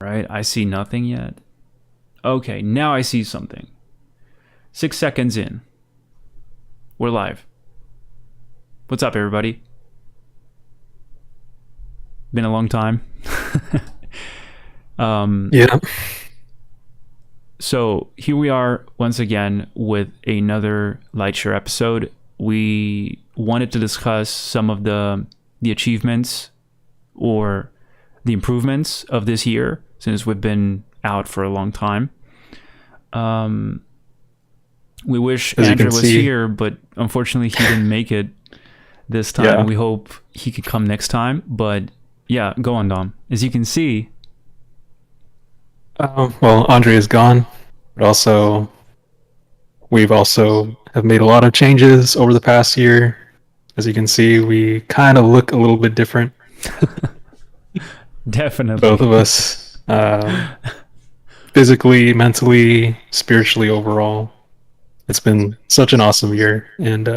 right? I see nothing yet. Okay, now I see something. 6 seconds in. We're live. What's up, everybody? Been a long time. Yeah. So here we are once again with another Lightshare episode. We wanted to discuss some of the achievements or the improvements of this year since we've been out for a long time. We wish As you Andrew can was see, here, but unfortunately he didn't make it this time. yeah. We hope he could come next time. But yeah, go on, Dom. As you can see, Well, Andre is gone, but also we've also have made a lot of changes over the past year. As you can see, we kind of look a little bit different, definitely. both of us, physically, mentally, spiritually, overall. It's been such an awesome year, and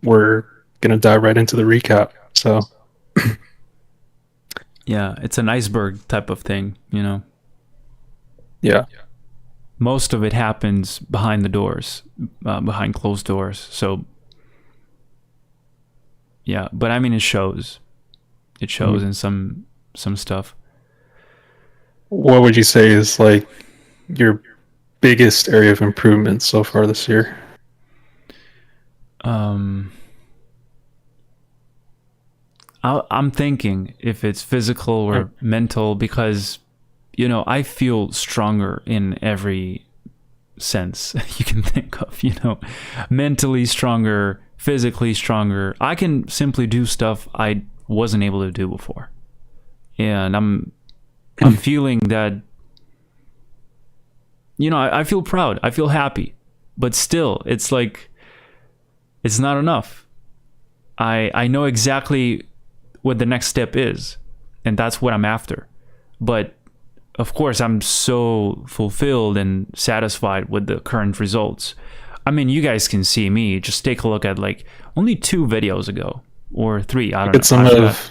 we're gonna dive right into the recap. So, Yeah, it's an iceberg type of thing, you know. yeah, Most of it happens behind the doors, behind closed doors. So, yeah, but I mean, it shows. It shows in some stuff. what would you say is like your biggest area of improvement so far this year? Um, I'm thinking if it's physical or mental because, you know, I feel stronger in every sense you can think of, you know, mentally stronger, physically stronger. I can simply do stuff I wasn't able to do before. And I'm feeling that, you know, I feel proud. I feel happy. But still, it's like, it's not enough. I know exactly what the next step is, and that's what I'm after. But of course, I'm so fulfilled and satisfied with the current results. I mean, you guys can see me. Just take a look at like only 2 videos ago or 3. I Look don't know. at some I forgot. of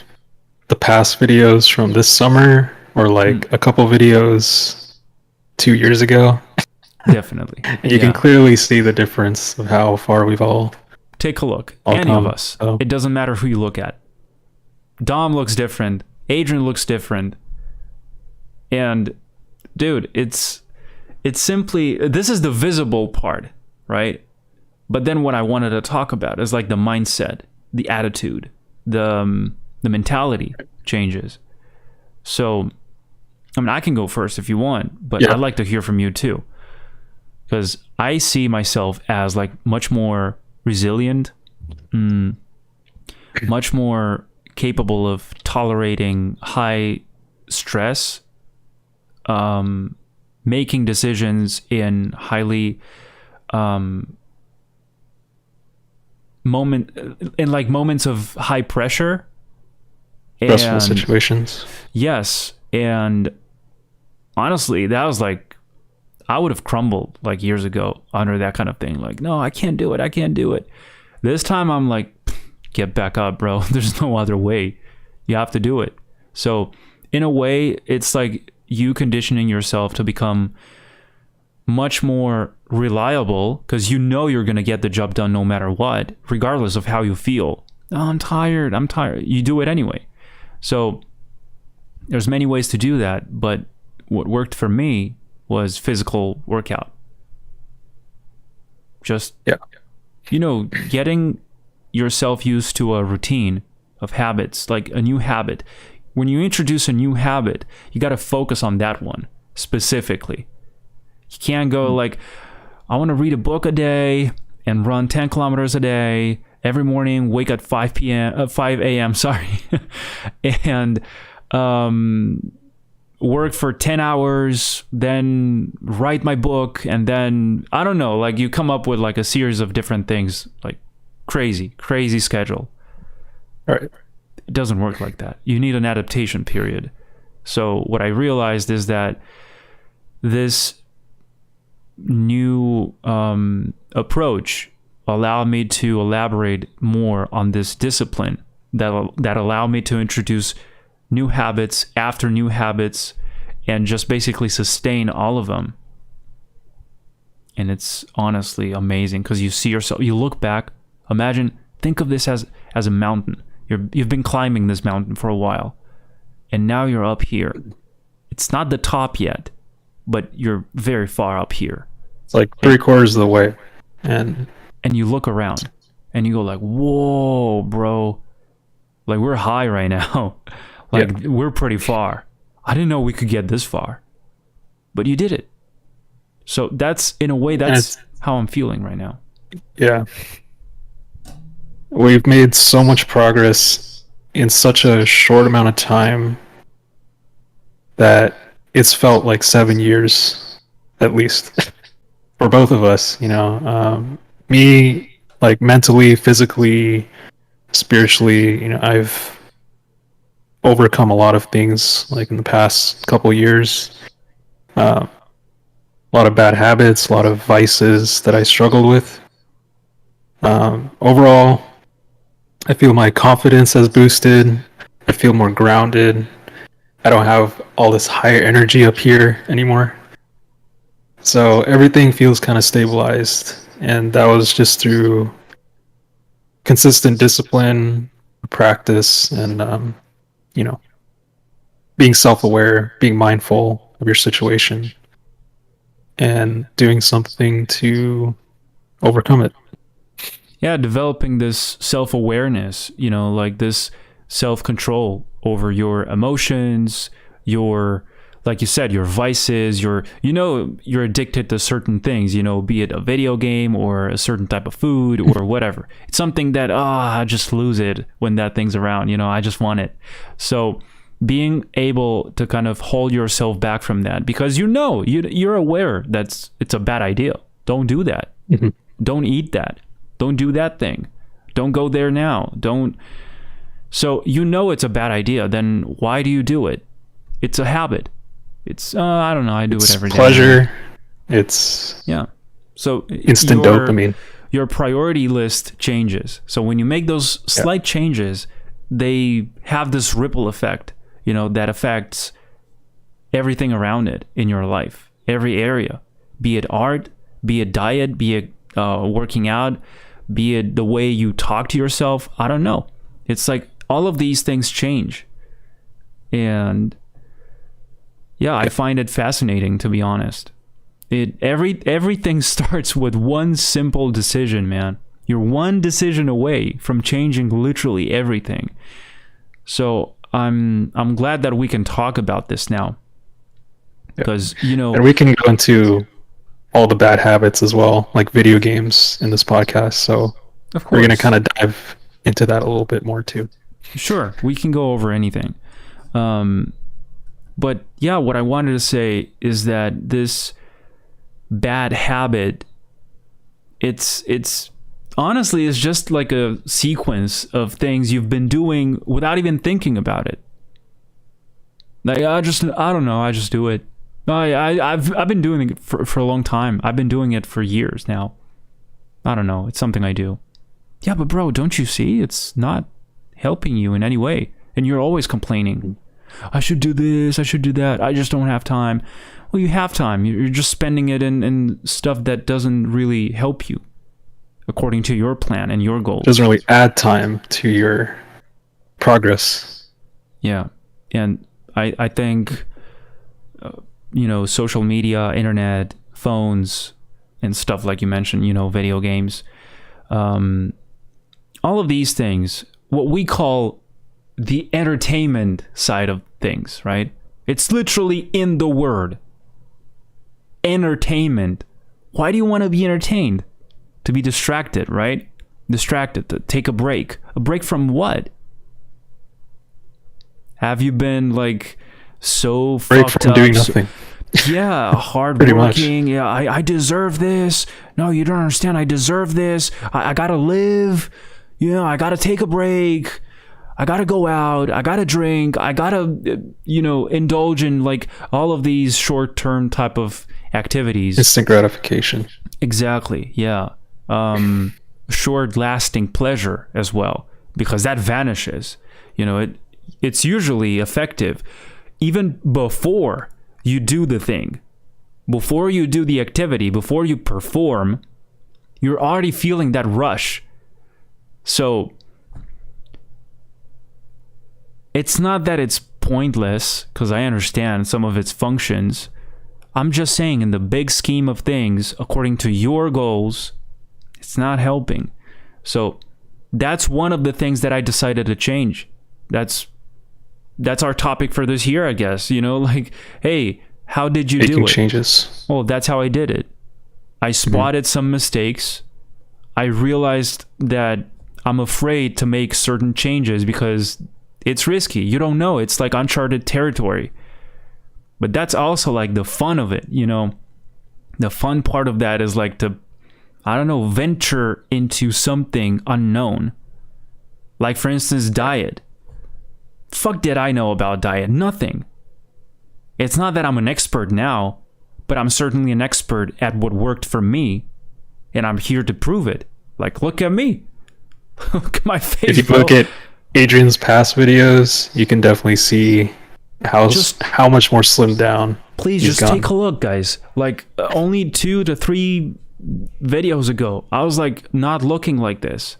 the past videos from this summer, or like a couple videos 2 years ago, Definitely. and you can Yeah. clearly see the difference of how far we've Take a look. all Any of come. us. So, It doesn't matter who you look at. Dom looks different. Adrian looks different. And dude, it's simply, this is the visible part, right? But then what I wanted to talk about is like the mindset, the attitude, the mentality changes. So, I mean, I can go first if you want, but yeah, I'd like to hear from you too, because I see myself as like much more resilient, much more capable of tolerating high stress, making decisions in highly moments of high pressure. stressful And situations. yes, and honestly, that was like, I would have crumbled like years ago under that kind of thing. Like, no, I can't do it. I can't do it. This time I'm like, get back up, bro. There's no other way. You have to do it. So in a way, it's like you conditioning yourself to become much more reliable because you know you're going to get the job done no matter what, regardless of how you feel. Oh, I'm tired. I'm tired. You do it anyway. So there's many ways to do that, but what worked for me was physical workout. Just, Yeah, you know, getting yourself used to a routine of habits, like a new habit. When you introduce a new habit, you got to focus on that one specifically. You can't go like, I want to read a book a day and run 10 kilometers a day every morning, wake at 5 a.m., sorry, and work for 10 hours, then write my book, and then, I don't know, like you come up with like a series of different things, like crazy schedule. all right. It doesn't work like that. You need an adaptation period. So what I realized is that this new approach allowed me to elaborate more on this discipline that allowed me to introduce new habits after new habits, and just basically sustain all of them. And it's honestly amazing because you see yourself, you look back, think of this as a mountain. You've been climbing this mountain for a while, and now you're up here. It's not the top yet, but you're very far up here. It's like 3/4 of the way. And you look around and you go like, whoa, bro. Like, we're high right now. Like, we're pretty far. I didn't know we could get this far. But you did it. So that's, in a way, that's how I'm feeling right now. Yeah. We've made so much progress in such a short amount of time that it's felt like 7 years, at least, for both of us, you know. Me, like, mentally, physically, spiritually, you know, I've overcome a lot of things, like, in the past couple years. A lot of bad habits, a lot of vices that I struggled with. Overall, I feel my confidence has boosted. I feel more grounded. I don't have all this higher energy up here anymore. So everything feels kind of stabilized. And that was just through consistent discipline, practice, and, you know, being self-aware, being mindful of your situation, and doing something to overcome it. Yeah, developing this self-awareness, you know, like this self-control over your emotions, your, like you said, your vices, you're addicted to certain things, you know, be it a video game or a certain type of food or whatever. It's something that, I just lose it when that thing's around, you know, I just want it. So being able to kind of hold yourself back from that, because you're aware that it's a bad idea. Don't do that. Mm-hmm. Don't eat that. Don't do that thing. Don't go there now. Don't. So it's a bad idea. Then why do you do it? It's a habit. It's I don't know. I do it every day. Pleasure. It's So instant dopamine. Your priority list changes. So when you make those slight changes, they have this ripple effect. You know, that affects everything around it in your life, every area. Be it art, be it diet, be it working out, be it the way you talk to yourself. I don't know. It's like all of these things change. And I find it fascinating, to be honest. Everything starts with one simple decision, man. You're one decision away from changing literally everything. So I'm glad that we can talk about this now. Because, and we can go into all the bad habits as well, like video games in this podcast. So of course, we're going to kind of dive into that a little bit more too. Sure, we can go over anything. But yeah, what I wanted to say is that this bad habit, it's honestly is just like a sequence of things you've been doing without even thinking about it. Like I don't know, I just do it. I've been doing it for a long time. I've been doing it for years now. I don't know. It's something I do. Yeah, but bro, don't you see? It's not helping you in any way. And you're always complaining. I should do this. I should do that. I just don't have time. Well, you have time. You're just spending it in stuff that doesn't really help you according to your plan and your goals. Doesn't really add time to your progress. Yeah. And I think... social media, internet, phones, and stuff like you mentioned, video games. All of these things, what we call the entertainment side of things, right? It's literally in the word. Entertainment. Why do you want to be entertained? To be distracted, right? Distracted, to take a break. A break from what? Have you been so break fucked from up, doing nothing? Hardworking. Yeah, I deserve this. No, you don't understand. I deserve this. I gotta live. I gotta take a break. I gotta go out. I gotta drink. I gotta, indulge in all of these short-term type of activities. Instant gratification. Exactly. Yeah. Short-lasting pleasure as well, because that vanishes. it's usually effective even before you do the thing. Before you do the activity, before you perform, you're already feeling that rush. So it's not that it's pointless, because I understand some of its functions. I'm just saying, in the big scheme of things, according to your goals, it's not helping. So that's one of the things that I decided to change. That's our topic for this year, I guess. You know, like, hey, how did you do it? Changes. Well, that's how I did it. I spotted some mistakes. I realized that I'm afraid to make certain changes because it's risky. You don't know. It's like uncharted territory. But that's also like the fun of it, you know. The fun part of that is like to, I don't know, venture into something unknown. Like, for instance, diet. Fuck did I know about diet? Nothing. It's not that I'm an expert now, but I'm certainly an expert at what worked for me, and I'm here to prove it. Like, look at me. Look at my face, If you look at Adrian's past videos, you can definitely see how much more slimmed down. Please just take a look, guys. Like, only 2 to 3 videos ago, I was like not looking like this.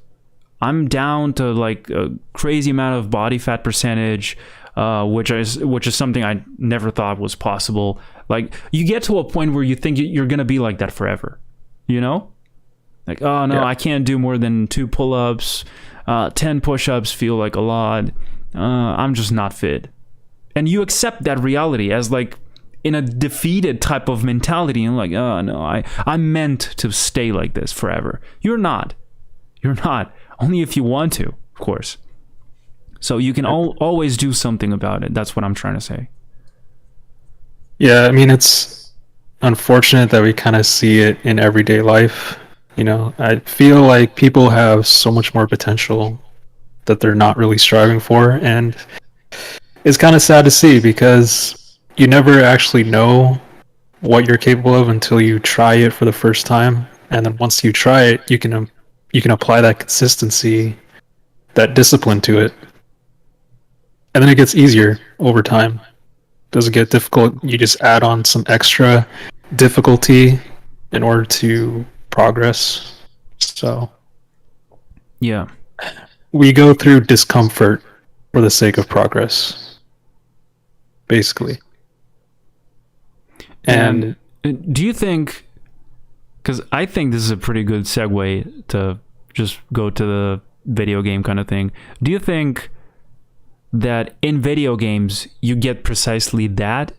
I'm down to like a crazy amount of body fat percentage, which is something I never thought was possible. Like, you get to a point where you think you're gonna be like that forever, you know? Like, oh no, I can't do more than 2 pull-ups, 10 push-ups feel like a lot. I'm just not fit. And you accept that reality as like in a defeated type of mentality, and like, oh no, I'm meant to stay like this forever. You're not. Only if you want to, of course. So you can always do something about it. That's what I'm trying to say. Yeah, I mean, it's unfortunate that we kind of see it in everyday life. You know, I feel like people have so much more potential that they're not really striving for, and it's kind of sad to see because you never actually know what you're capable of until you try it for the first time, and then once you try it, you can apply that consistency, that discipline to it, and then it gets easier over time. Does it get difficult? You just add on some extra difficulty in order to progress. So yeah, we go through discomfort for the sake of progress, basically. And do you think, because I think this is a pretty good segue to just go to the video game kind of thing, do you think that in video games you get precisely that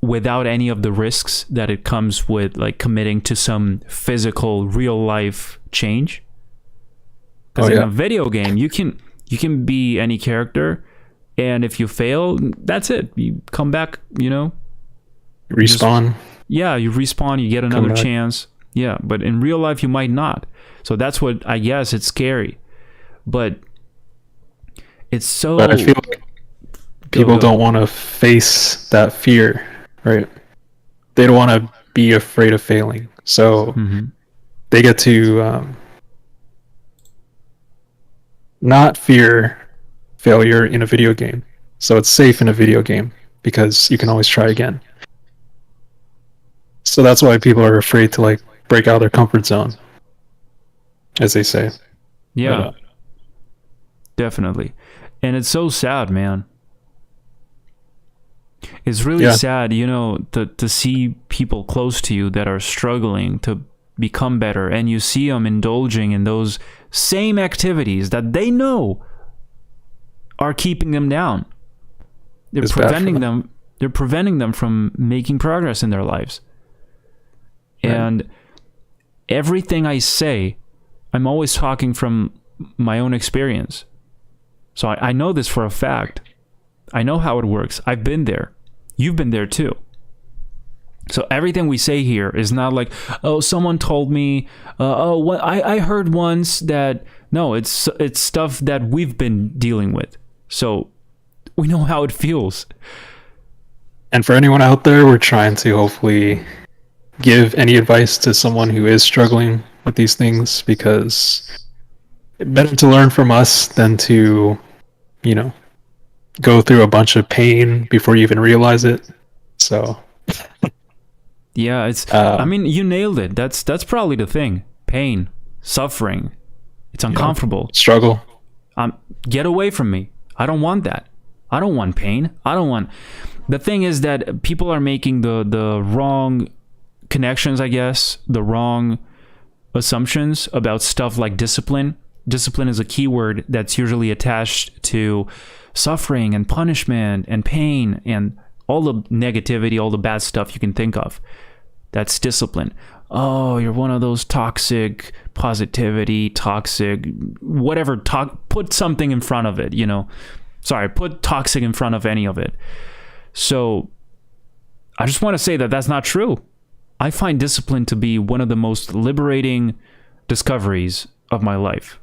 without any of the risks that it comes with, like committing to some physical real life change? Because in a video game you can be any character, and if you fail, that's it. You come back, you know, respawn. You respawn, you get another chance. Yeah, but in real life you might not. So that's what, I guess, it's scary. But it's so... But I feel like people don't want to face that fear, right? They don't want to be afraid of failing. So they get to not fear failure in a video game. So it's safe in a video game because you can always try again. So that's why people are afraid to like break out of their comfort zone, as they say. Yeah, definitely. And it's so sad, man. It's really sad, you know, to see people close to you that are struggling to become better, and you see them indulging in those same activities that they know are keeping them down. They're preventing them from making progress in their lives. Right. And everything I say, I'm always talking from my own experience. So I know this for a fact. I know how it works. I've been there. You've been there too. So everything we say here is not like, oh, someone told me, I heard once that. No, it's stuff that we've been dealing with. So we know how it feels. And for anyone out there, we're trying to hopefully give any advice to someone who is struggling with these things, because it's better to learn from us than to, you know, go through a bunch of pain before you even realize it. So Yeah, I mean, you nailed it. That's probably the thing. Pain, suffering. It's uncomfortable. Struggle. Get away from me. I don't want that. I don't want pain. I don't want. The thing is that people are making the wrong connections, I guess, the wrong assumptions about stuff like discipline. Discipline is a keyword that's usually attached to suffering and punishment and pain and all the negativity, all the bad stuff you can think of. That's discipline. Oh, you're one of those toxic positivity, toxic whatever. Put something in front of it, Sorry, put toxic in front of any of it. So I just want to say that that's not true. I find discipline to be one of the most liberating discoveries of my life.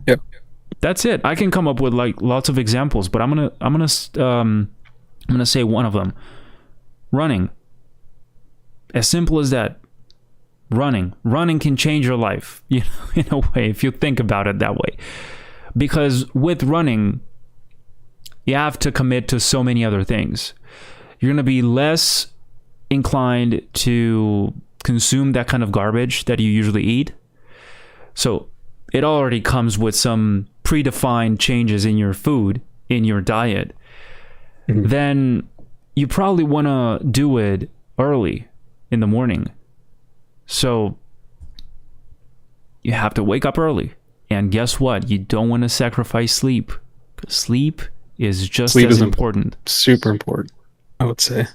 Yep. That's it. I can come up with like lots of examples, but I'm gonna say one of them. Running. As simple as that. Running can change your life, in a way, if you think about it that way. Because with running, you have to commit to so many other things. You're going to be less inclined to consume that kind of garbage that you usually eat. So it already comes with some predefined changes in your food, in your diet. Mm-hmm. Then you probably want to do it early in the morning. So you have to wake up early. And guess what? You don't want to sacrifice sleep. Because sleep is just as important. Super important, I would say.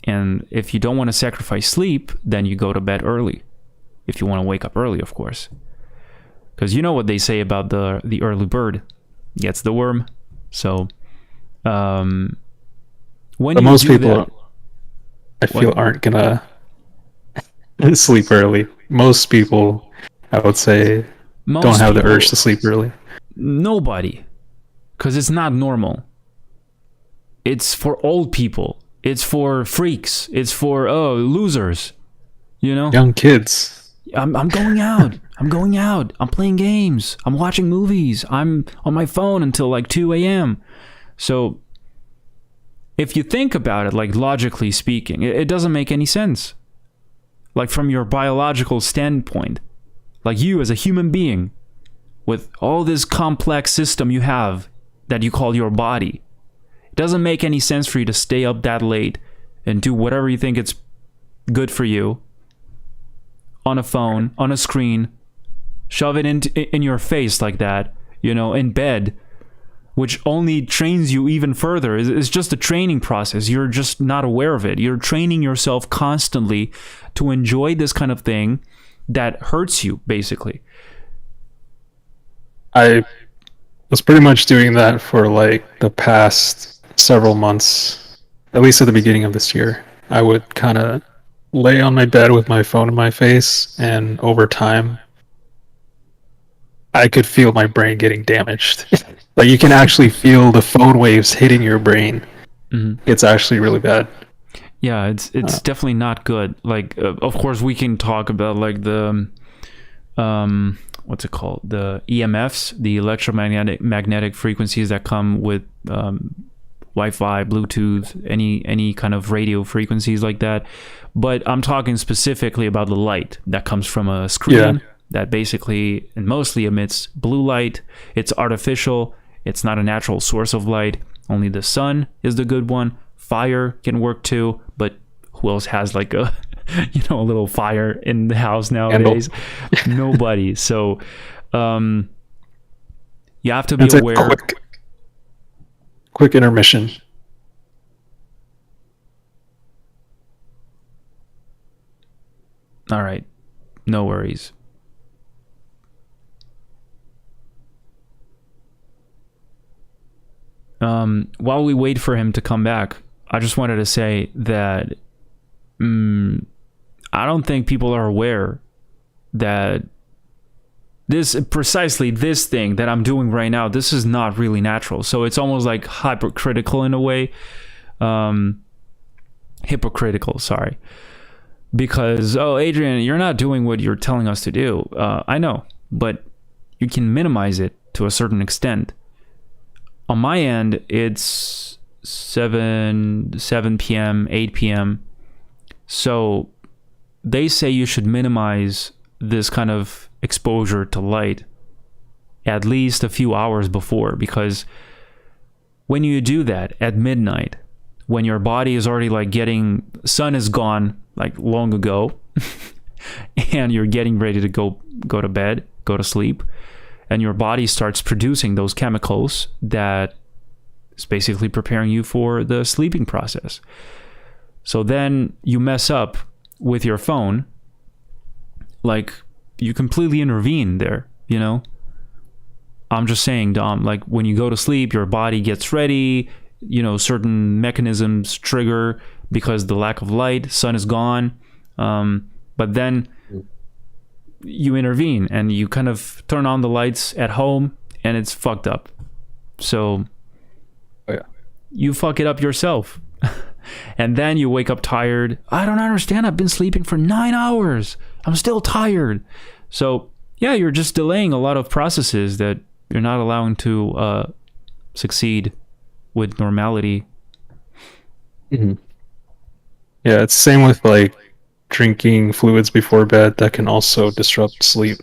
And if you don't want to sacrifice sleep, then you go to bed early. If you want to wake up early, of course. Because you know what they say about the early bird gets the worm. So when most people, I feel, aren't gonna sleep early. Most people, I would say, don't have the urge to sleep early. Nobody. Because it's not normal. It's for old people. It's for freaks. It's for losers. Young kids. I'm going out. I'm playing games. I'm watching movies. I'm on my phone until like 2 a.m. So if you think about it, like logically speaking, it doesn't make any sense. Like from your biological standpoint, like you as a human being with all this complex system you have that you call your body, it doesn't make any sense for you to stay up that late and do whatever you think it's good for you on a phone, on a screen, shove it in your face like that, in bed, which only trains you even further. It's just a training process. You're just not aware of it. You're training yourself constantly to enjoy this kind of thing that hurts you, basically. I was pretty much doing that for like the past several months, at least at the beginning of this year. I would kind of lay on my bed with my phone in my face, and over time, I could feel my brain getting damaged. Like you can actually feel the phone waves hitting your brain. Mm-hmm. It's actually really bad. Yeah, it's definitely not good. Like, of course, we can talk about like the what's it called? The EMFs, the electromagnetic frequencies that come with Wi-Fi, Bluetooth, any kind of radio frequencies like that. But I'm talking specifically about the light that comes from a screen that basically and mostly emits blue light. It's artificial. It's not a natural source of light. Only the sun is the good one. Fire can work too, but who else has like a a little fire in the house nowadays? Nobody. So you have to be aware. Quick intermission. All right. No worries. While we wait for him to come back, I just wanted to say that I don't think people are aware that precisely this thing that I'm doing right now, this is not really natural. So it's almost like hypocritical in a way. Hypocritical, sorry. Because, Adrian, you're not doing what you're telling us to do. I know, but you can minimize it to a certain extent. on my end, it's 7 p.m., 8 p.m. So they say you should minimize this kind of exposure to light at least a few hours before, because when you do that at midnight, when your body is already like sun is gone like long ago, and you're getting ready to go to bed, go to sleep, and your body starts producing those chemicals that is basically preparing you for the sleeping process. So then you mess up with your phone, like you completely intervene there, you know? I'm just saying, Dom, like when you go to sleep, your body gets ready, you know, certain mechanisms trigger because the lack of light, sun is gone. But then you intervene and you kind of turn on the lights at home and it's fucked up. So you fuck it up yourself. And then you wake up tired. I don't understand. I've been sleeping for 9 hours. I'm still tired. So yeah, you're just delaying a lot of processes that you're not allowing to succeed with normality. Mm-hmm. Yeah, it's the same with like drinking fluids before bed. That can also disrupt sleep.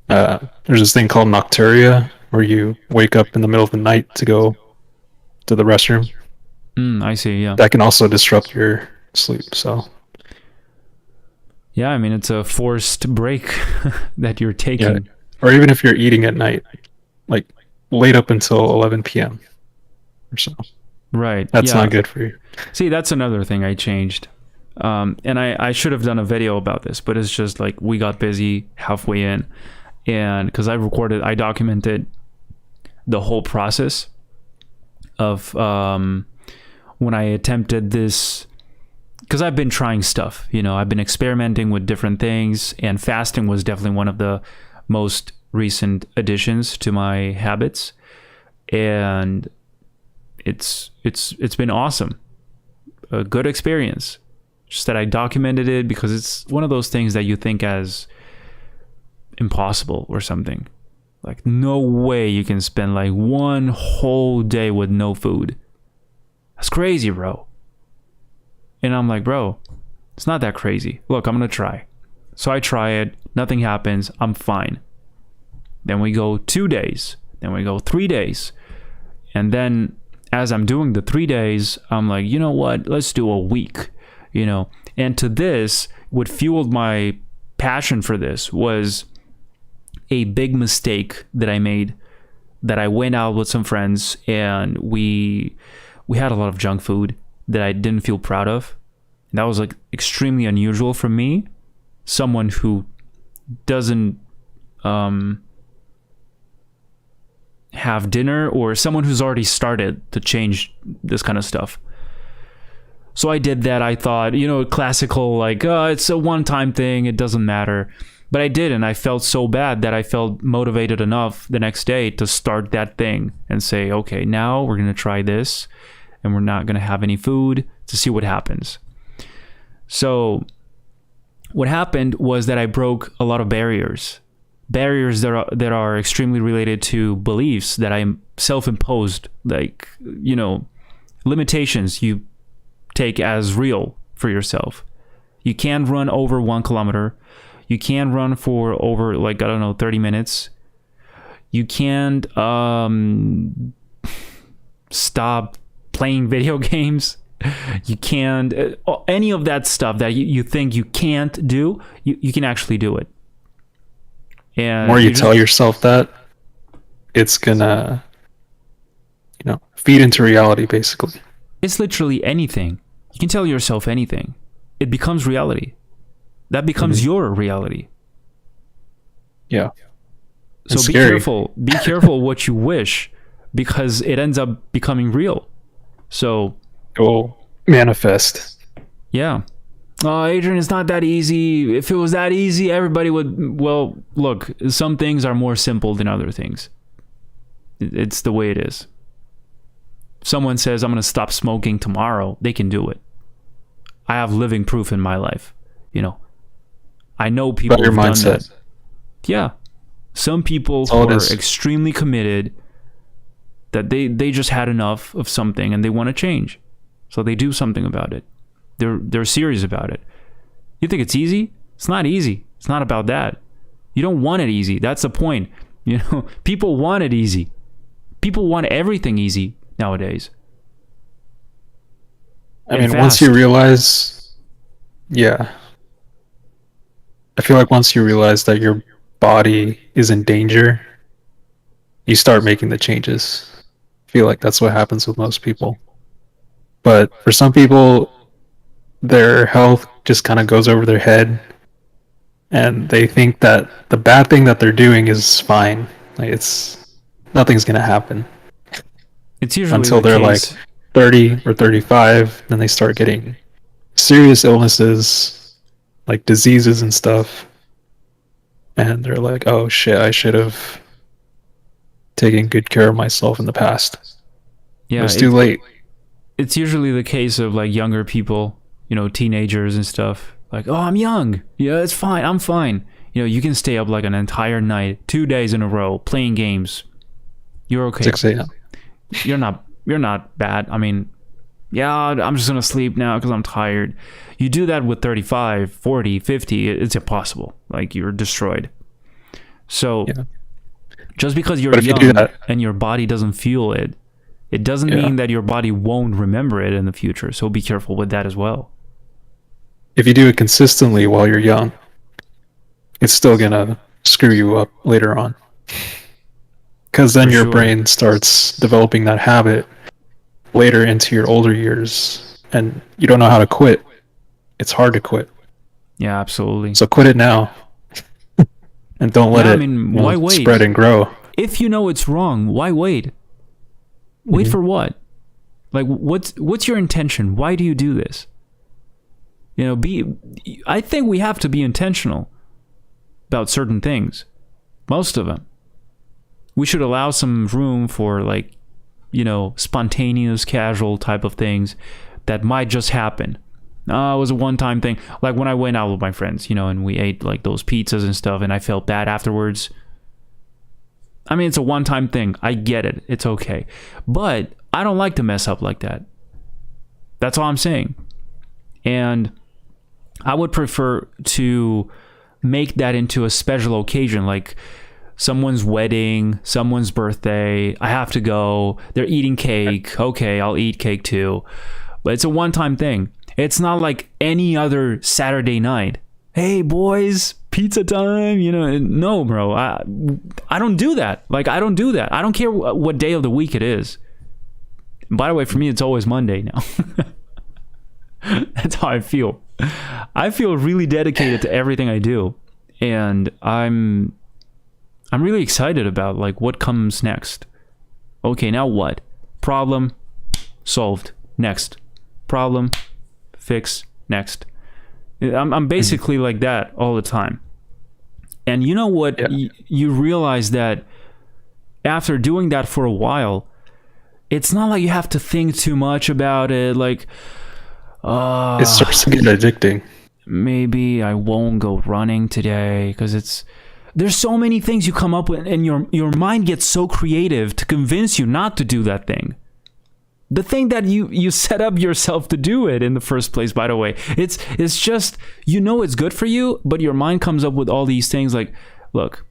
There's this thing called nocturia, where you wake up in the middle of the night to go to the restroom. I see, yeah. That can also disrupt your sleep, so... Yeah, I mean, it's a forced break that you're taking. Yeah. Or even if you're eating at night, like late up until 11 p.m. or so. Right. That's not good for you. See, that's another thing I changed. And I should have done a video about this, but it's just like we got busy halfway in. And because I documented the whole process of when I attempted this, because I've been trying stuff, you know, I've been experimenting with different things, and fasting was definitely one of the most recent additions to my habits, and it's been awesome, a good experience. Just that I documented it because it's one of those things that you think as impossible or something. Like, no way you can spend like one whole day with no food. That's crazy, bro. And I'm like, bro, it's not that crazy. Look, I'm gonna try. So I try it, nothing happens, I'm fine. Then we go 2 days, then we go 3 days. And then as I'm doing the 3 days, I'm like, you know what, let's do a week, you know. And to this, what fueled my passion for this was a big mistake that I made, that I went out with some friends and we had a lot of junk food that I didn't feel proud of. And that was like extremely unusual for me, someone who doesn't have dinner, or someone who's already started to change this kind of stuff. So I did that. I thought, you know, classical, like, it's a one-time thing, it doesn't matter. But I did, and I felt so bad that I felt motivated enough the next day to start that thing and say, okay, now we're going to try this, and we're not going to have any food to see what happens. So what happened was that I broke a lot of barriers that are extremely related to beliefs that I self-imposed, like, you know, limitations you take as real for yourself. You can't run over 1 kilometer. You can't run for over, like, I don't know, 30 minutes. You can't stop playing video games. You can't, any of that stuff that you think you can't do, you can actually do it. And the more you tell yourself that, it's gonna, you know, feed into reality, basically. It's literally anything. You can tell yourself anything. It becomes reality. That becomes your reality. Yeah. So it's be scary. careful. Be careful what you wish, because it ends up becoming real. So It will manifest. yeah. Oh, Adrian, it's not that easy. If it was that easy, everybody would... Well, look, some things are more simple than other things. It's the way it is. If someone says, I'm going to stop smoking tomorrow, they can do it. I have living proof in my life. You know, I know people About your who've mindset. done that. Yeah. Some people who are extremely committed that they just had enough of something and they want to change. So they do something about it. They're serious about it. You think it's easy? It's not easy. It's not about that. You don't want it easy. That's the point. You know, people want it easy. People want everything easy nowadays. I mean, once you realize, yeah, I feel like once you realize that your body is in danger, you start making the changes. I feel like that's what happens with most people. But for some people, their health just kind of goes over their head, and they think that the bad thing that they're doing is fine. Like, it's nothing's gonna happen. It's usually until they're case. like 30 or 35, then they start getting serious illnesses, like diseases and stuff, and they're like, oh shit, I should have taken good care of myself in the past. Yeah, it's too late. It's usually the case of like younger people, you know, teenagers and stuff. Like, oh, I'm young. Yeah, it's fine. I'm fine. You know, you can stay up like an entire night, 2 days in a row, playing games. You're okay. 6 a.m. You're not bad. I mean, yeah, I'm just going to sleep now because I'm tired. You do that with 35, 40, 50, it's impossible. Like, you're destroyed. So, just because you're young and your body doesn't feel it, it doesn't mean that your body won't remember it in the future. So be careful with that as well. If you do it consistently while you're young, it's still going to screw you up later on. Because then your brain starts developing that habit later into your older years, and you don't know how to quit. It's hard to quit. Yeah, absolutely. So quit it now, and don't let it why wait? Spread and grow. If you know it's wrong, why wait? Wait for what? Like, what's your intention? Why do you do this? You know, I think we have to be intentional about certain things. Most of them. We should allow some room for, like, you know, spontaneous, casual type of things that might just happen. It was a one-time thing. Like when I went out with my friends, you know, and we ate like those pizzas and stuff, and I felt bad afterwards. I mean, it's a one-time thing. I get it. It's okay. But I don't like to mess up like that. That's all I'm saying. And I would prefer to make that into a special occasion, like someone's wedding, someone's birthday. I have to go. They're eating cake. Okay, I'll eat cake too. But it's a one-time thing. It's not like any other Saturday night. Hey, boys, pizza time. You know, no, bro. I don't do that. Like, I don't do that. I don't care what day of the week it is. And by the way, for me, it's always Monday now. That's how I feel. I feel really dedicated to everything I do. And I'm really excited about like what comes next. Okay, now what? Problem solved. Next. Problem fix. Next. I'm basically like that all the time. And you know what? Yeah. You realize that after doing that for a while, it's not like you have to think too much about it. Like, it starts to get addicting. Maybe I won't go running today because there's so many things you come up with, and your mind gets so creative to convince you not to do that thing. The thing that you set up yourself to do it in the first place, by the way. It's just, you know it's good for you, but your mind comes up with all these things like, look,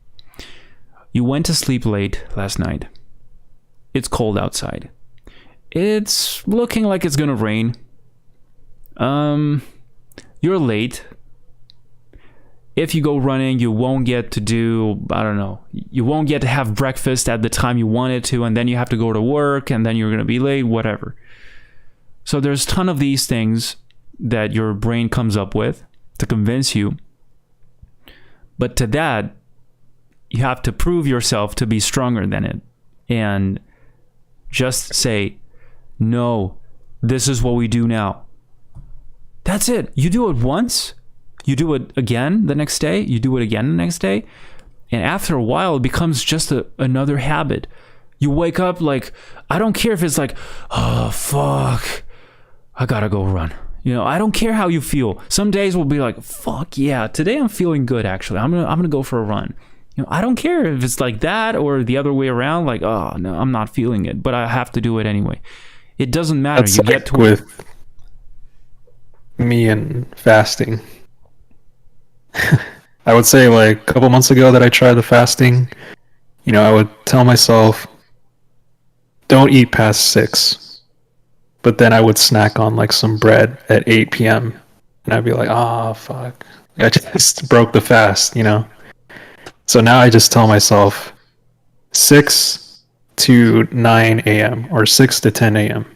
you went to sleep late last night. It's cold outside. It's looking like it's gonna rain. You're late. If you go running, you won't get to do, I don't know, you won't get to have breakfast at the time you wanted to, and then you have to go to work, and then you're going to be late, whatever. So there's a ton of these things that your brain comes up with to convince you. But to that, you have to prove yourself to be stronger than it. And just say, no, this is what we do now. That's it. You do it once. You do it again the next day. You do it again the next day. And after a while, it becomes just another habit. You wake up like, I don't care if it's like, oh, fuck, I gotta go run. You know, I don't care how you feel. Some days will be like, fuck yeah, today I'm feeling good, actually. I'm gonna go for a run. I don't care if it's like that or the other way around. Like, oh no, I'm not feeling it, but I have to do it anyway. It doesn't matter. That's You like get to with me and fasting. I would say like a couple months ago that I tried the fasting, I would tell myself, don't eat past 6. But then I would snack on like some bread at 8 p.m. And I'd be like, oh, fuck. I just broke the fast, So now I just tell myself 6 to 9 a.m. or 6 to 10 a.m.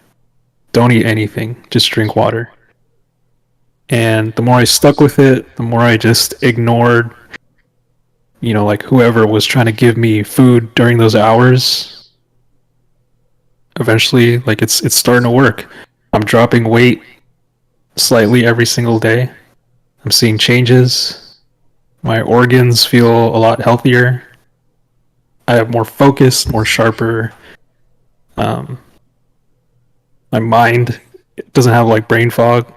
Don't eat anything, just drink water. And the more I stuck with it, the more I just ignored, like whoever was trying to give me food during those hours. Eventually, like it's starting to work. I'm dropping weight slightly every single day. I'm seeing changes. My organs feel a lot healthier. I have more focus, more sharper. My mind doesn't have like brain fog.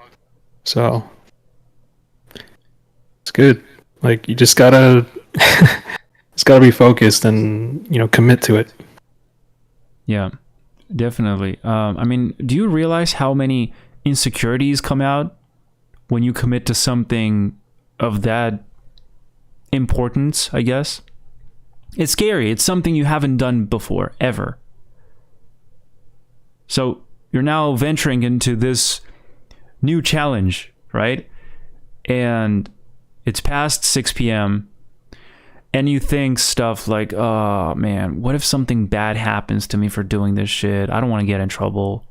So it's good. Like you just gotta it's gotta be focused and commit to it. Yeah, definitely. I mean, do you realize how many insecurities come out when you commit to something of that importance, I guess? It's scary. It's something you haven't done before, ever. So you're now venturing into this new challenge, right? And it's past 6 p.m. and you think stuff like, oh man, what if something bad happens to me for doing this shit? I don't want to get in trouble.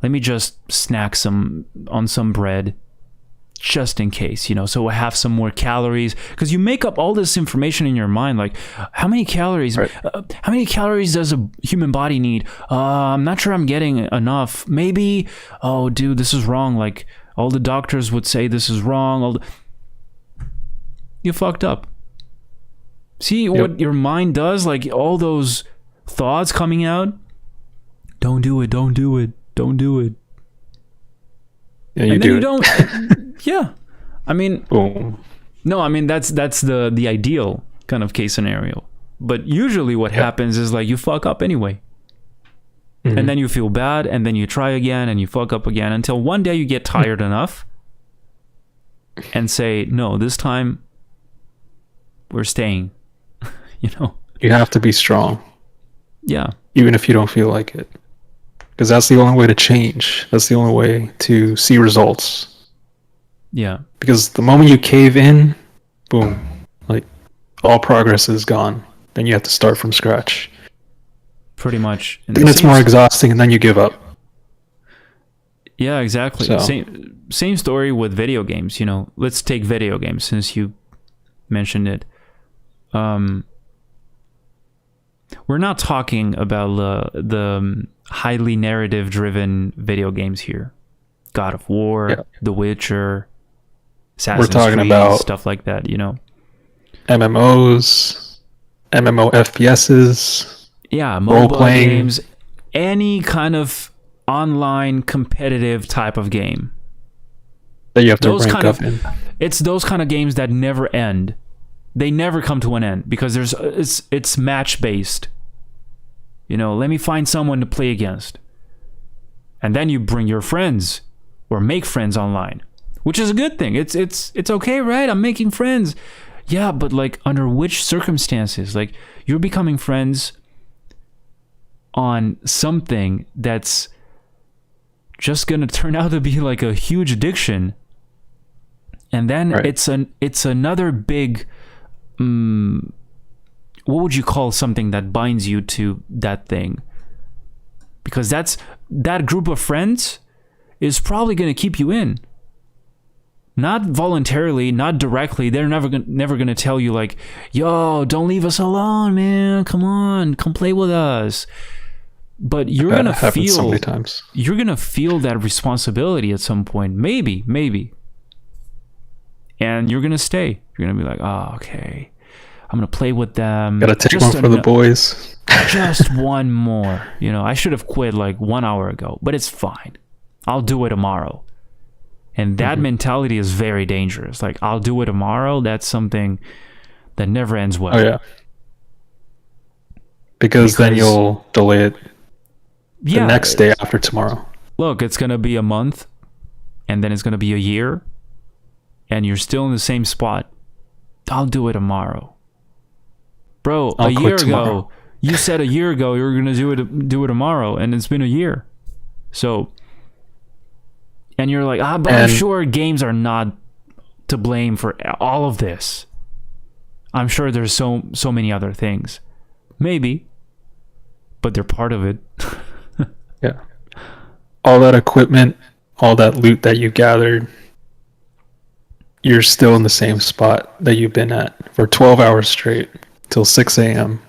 Let me just snack on some bread just in case, so I have some more calories, because you make up all this information in your mind, like how many calories, right. How many calories does a human body need? I'm not sure I'm getting enough. Maybe, oh dude, this is wrong. Like all the doctors would say this is wrong. You fucked up. See what your mind does? Like all those thoughts coming out. Don't do it. Don't do it. Don't do it. Yeah, and then you don't. Yeah, I mean, boom. No, I mean that's the ideal kind of case scenario. But usually, what happens is like you fuck up anyway, and then you feel bad, and then you try again, and you fuck up again until one day you get tired enough, and say, no, this time we're staying. You have to be strong. Yeah. Even if you don't feel like it. Because that's the only way to change. That's the only way to see results. Yeah. Because the moment you cave in, boom, like all progress is gone. Then you have to start from scratch. Pretty much. Then it's more exhausting, and then you give up. Yeah, exactly. So. Same story with video games. Let's take video games since you mentioned it. We're not talking about the highly narrative-driven video games here. God of War, The Witcher, Assassin's Creed, about stuff like that, MMOs, MMO FPSs, yeah, mobile games, any kind of online competitive type of game. That you have to rank up in. It's those kind of games that never end. They never come to an end because it's match based. Let me find someone to play against. And then you bring your friends or make friends online, which is a good thing. It's okay, right? I'm making friends. Yeah, but like under which circumstances? Like you're becoming friends on something that's just going to turn out to be like a huge addiction. And then it's another big what would you call something that binds you to that thing? Because that group of friends is probably going to keep you in. Not voluntarily, not directly. They're never going to tell you like, yo, don't leave us alone, man. Come on, come play with us. But you're going to feel so many times. You're going to feel that responsibility at some point. Maybe. And you're going to stay. You're going to be like, oh, okay. I'm going to play with them. Gotta take one for the boys. Just one more. I should have quit like 1 hour ago, but it's fine. I'll do it tomorrow. And that mentality is very dangerous. Like, I'll do it tomorrow. That's something that never ends well. Oh yeah. Because then you'll delay it the next day after tomorrow. Look, it's going to be a month, and then it's going to be a year, and you're still in the same spot. I'll do it tomorrow. Bro, a year ago, you said a year ago you were going to do it tomorrow, and it's been a year. So, and you're like, but I'm sure games are not to blame for all of this. I'm sure there's so many other things. Maybe, but they're part of it. Yeah. All that equipment, all that loot that you gathered, you're still in the same spot that you've been at for 12 hours straight till 6 a.m.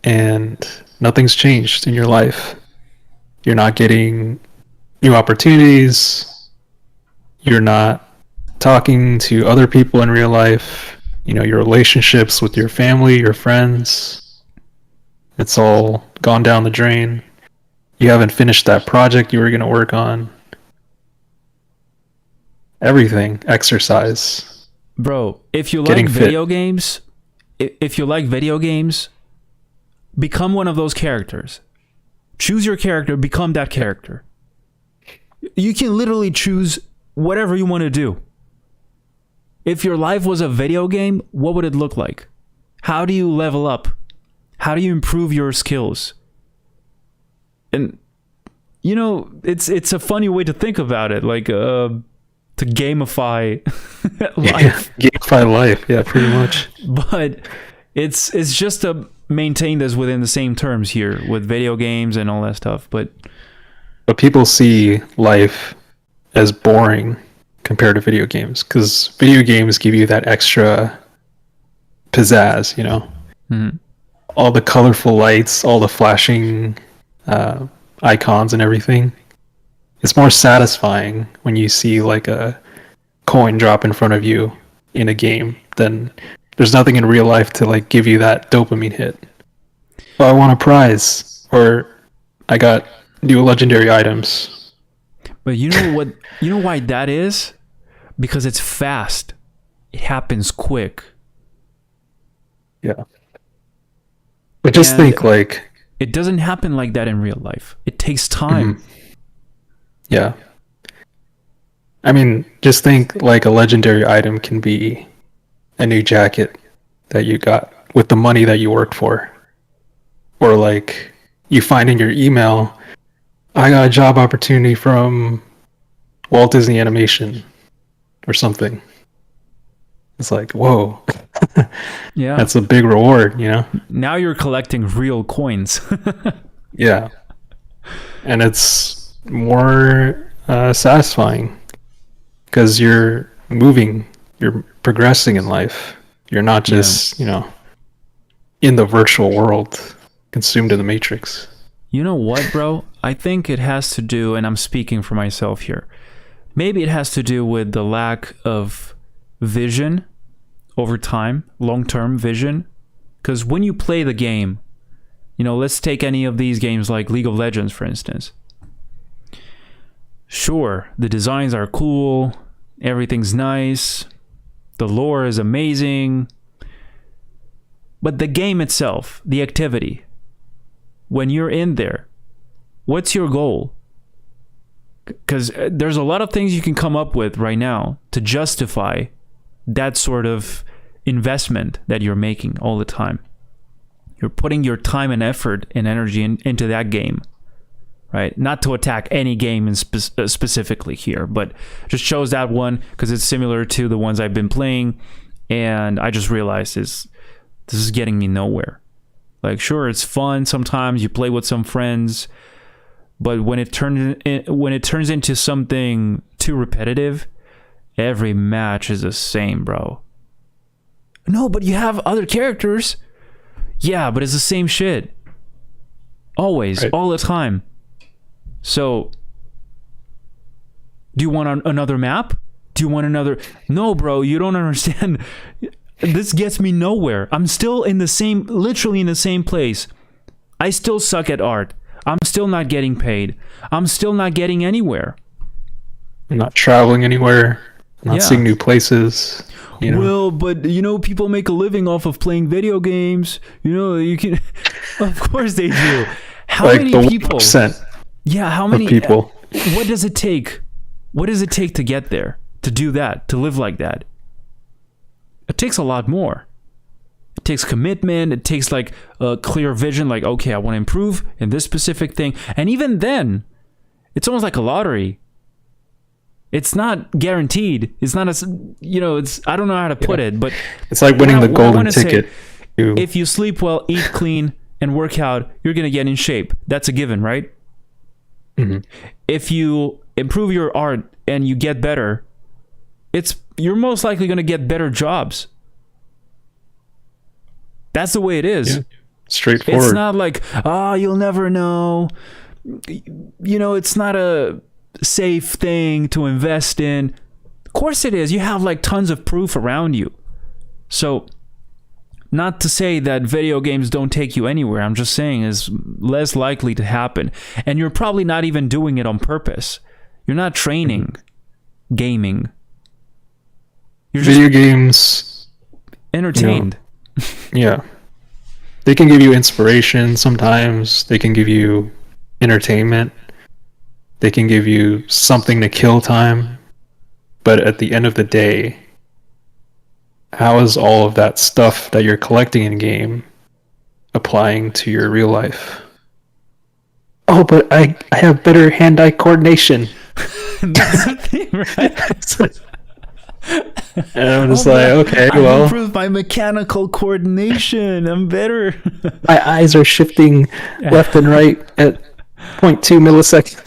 And nothing's changed in your life. You're not getting new opportunities. You're not talking to other people in real life. You know, your relationships with your family, your friends, it's all gone down the drain. You haven't finished that project you were going to work on. Everything. Exercise. Bro, if you like video games, become one of those characters. Choose your character, become that character. You can literally choose whatever you want to do. If your life was a video game, what would it look like? How do you level up? How do you improve your skills? And, you know, it's a funny way to think about it, like to gamify life. Yeah, gamify life, yeah, pretty much. But it's just to maintain this within the same terms here with video games and all that stuff. But people see life as boring compared to video games, because video games give you that extra pizzazz, you know? Mm-hmm. All the colorful lights, all the flashing icons and everything. It's more satisfying when you see like a coin drop in front of you in a game than there's nothing in real life to like give you that dopamine hit. Oh, I won a prize, or I got new legendary items. But you know what? You know why that is? Because it's fast. It happens quick. Yeah. But just think like... It doesn't happen like that in real life. It takes time. Mm-hmm. Yeah. I mean, just think like a legendary item can be a new jacket that you got with the money that you worked for. Or like you find in your email, I got a job opportunity from Walt Disney Animation or something. It's like, whoa. Yeah. That's a big reward, you know? Now you're collecting real coins. Yeah. And it's more satisfying because you're moving, you're progressing in life. You're not just, you know, in the virtual world, consumed in the matrix. You know what, bro? I think it has to do, and I'm speaking for myself here, maybe it has to do with the lack of vision over time, long-term vision. Because when you play the game, you know, let's take any of these games like League of Legends, for instance. Sure, the designs are cool, everything's nice, the lore is amazing, but the game itself, the activity, when you're in there, what's your goal? Because there's a lot of things you can come up with right now to justify that sort of investment that you're making all the time. You're putting your time and effort and energy into that game, right? Not to attack any game specifically here, but just chose that one because it's similar to the ones I've been playing, and I just realized this is getting me nowhere. Like, sure, it's fun sometimes, you play with some friends, but when it turns into something too repetitive, every match is the same, bro. No, but you have other characters. Yeah, but it's the same shit. Always, right. All the time. So, do you want another map? Do you want another... No, bro, you don't understand. This gets me nowhere. I'm still literally in the same place. I still suck at art. I'm still not getting paid. I'm still not getting anywhere. I'm not traveling anywhere. not seeing new places. You know? Well, but people make a living off of playing video games. You can. Of course they do. How like many the people? 1% Yeah, how many people? What does it take? What does it take to get there? To do that? To live like that? It takes a lot more. It takes commitment. It takes like a clear vision. Like, okay, I want to improve in this specific thing. And even then, it's almost like a lottery. It's not guaranteed. It's not it's I don't know how to put it, but it's like winning the golden ticket. If you sleep well, eat clean, and work out, you're going to get in shape. That's a given, right? Mm-hmm. If you improve your art and you get better, you're most likely going to get better jobs. That's the way it is. Yeah. Straightforward. It's not like, you'll never know. It's not a safe thing to invest in. Of course it is. You have like tons of proof around you. So, not to say that video games don't take you anywhere. I'm just saying it's less likely to happen. And you're probably not even doing it on purpose. You're not training, gaming. You're just video games entertained. Yeah. They can give you inspiration sometimes. They can give you entertainment. They can give you something to kill time. But at the end of the day, how is all of that stuff that you're collecting in game applying to your real life? Oh, but I have better hand-eye coordination. That's the thing, right? And I'm just okay, well, I've improved my mechanical coordination. I'm better. My eyes are shifting left and right at 0.2 milliseconds.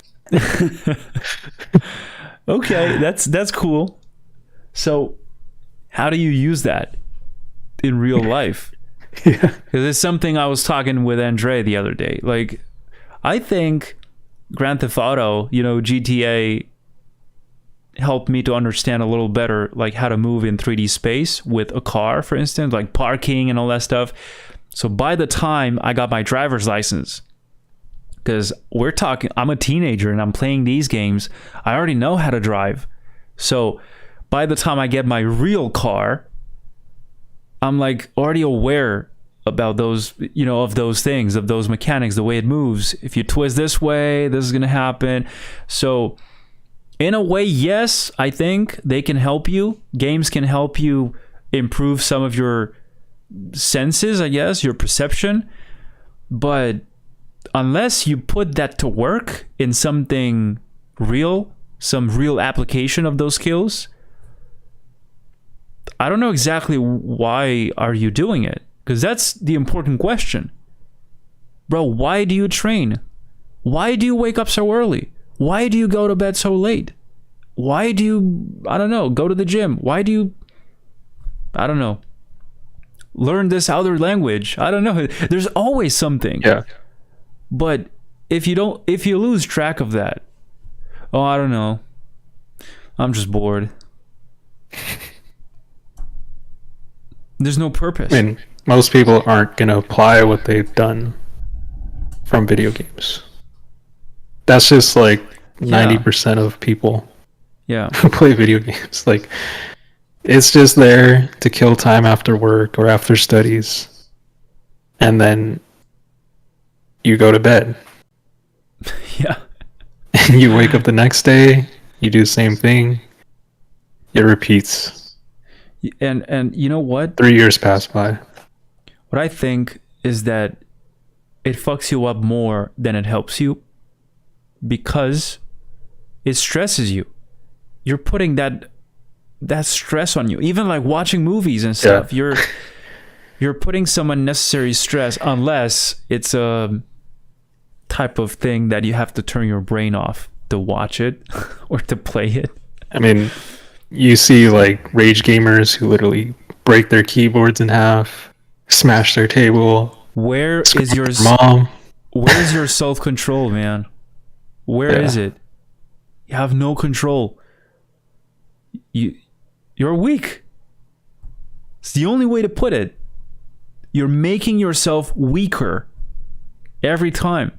Okay, that's cool. So, how do you use that in real life? Yeah. Because it's something I was talking with Andre the other day. Like, I think Grand Theft Auto, GTA, helped me to understand a little better, like how to move in 3D space with a car, for instance, like parking and all that stuff. So by the time I got my driver's license, because I'm a teenager and I'm playing these games, I already know how to drive. So by the time I get my real car, I'm like already aware about those, of those things, of those mechanics, the way it moves. If you twist this way, this is going to happen. So in a way, yes, I think they can help you. Games can help you improve some of your senses, I guess, your perception. But unless you put that to work in something real, some real application of those skills, I don't know exactly why are you doing it. Because that's the important question. Bro, why do you train? Why do you wake up so early? Why do you go to bed so late? Why do you, I don't know, go to the gym? Why do you, I don't know, learn this other language? I don't know. There's always something. Yeah. But if you lose track of that, I don't know, I'm just bored. There's no purpose. I mean, most people aren't going to apply what they've done from video games. That's just like 90% of people who play video games. Like, it's just there to kill time after work or after studies. And then you go to bed. Yeah. And you wake up the next day, you do the same thing. It repeats. And you know what? 3 years pass by. What I think is that it fucks you up more than it helps you, because it stresses you. You're putting that stress on you. Even like watching movies and stuff, you're putting some unnecessary stress, unless it's a type of thing that you have to turn your brain off to watch it or to play it. I mean, you see like rage gamers who literally break their keyboards in half, smash their table. Where's your self-control, man? Where is it? You have no control. You're weak. It's the only way to put it. You're making yourself weaker every time.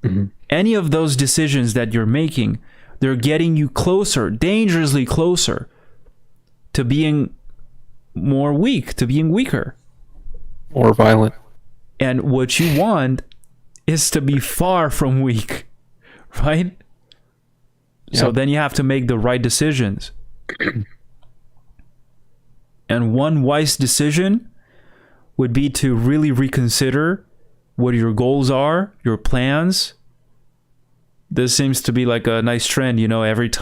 Mm-hmm. Any of those decisions that you're making, They're getting you closer, dangerously closer to being more weak, to being weaker. More violent. And what you want is to be far from weak, right? Yeah. So then you have to make the right decisions. And one wise decision would be to really reconsider what your goals are, your plans. This seems to be like a nice trend, you know, every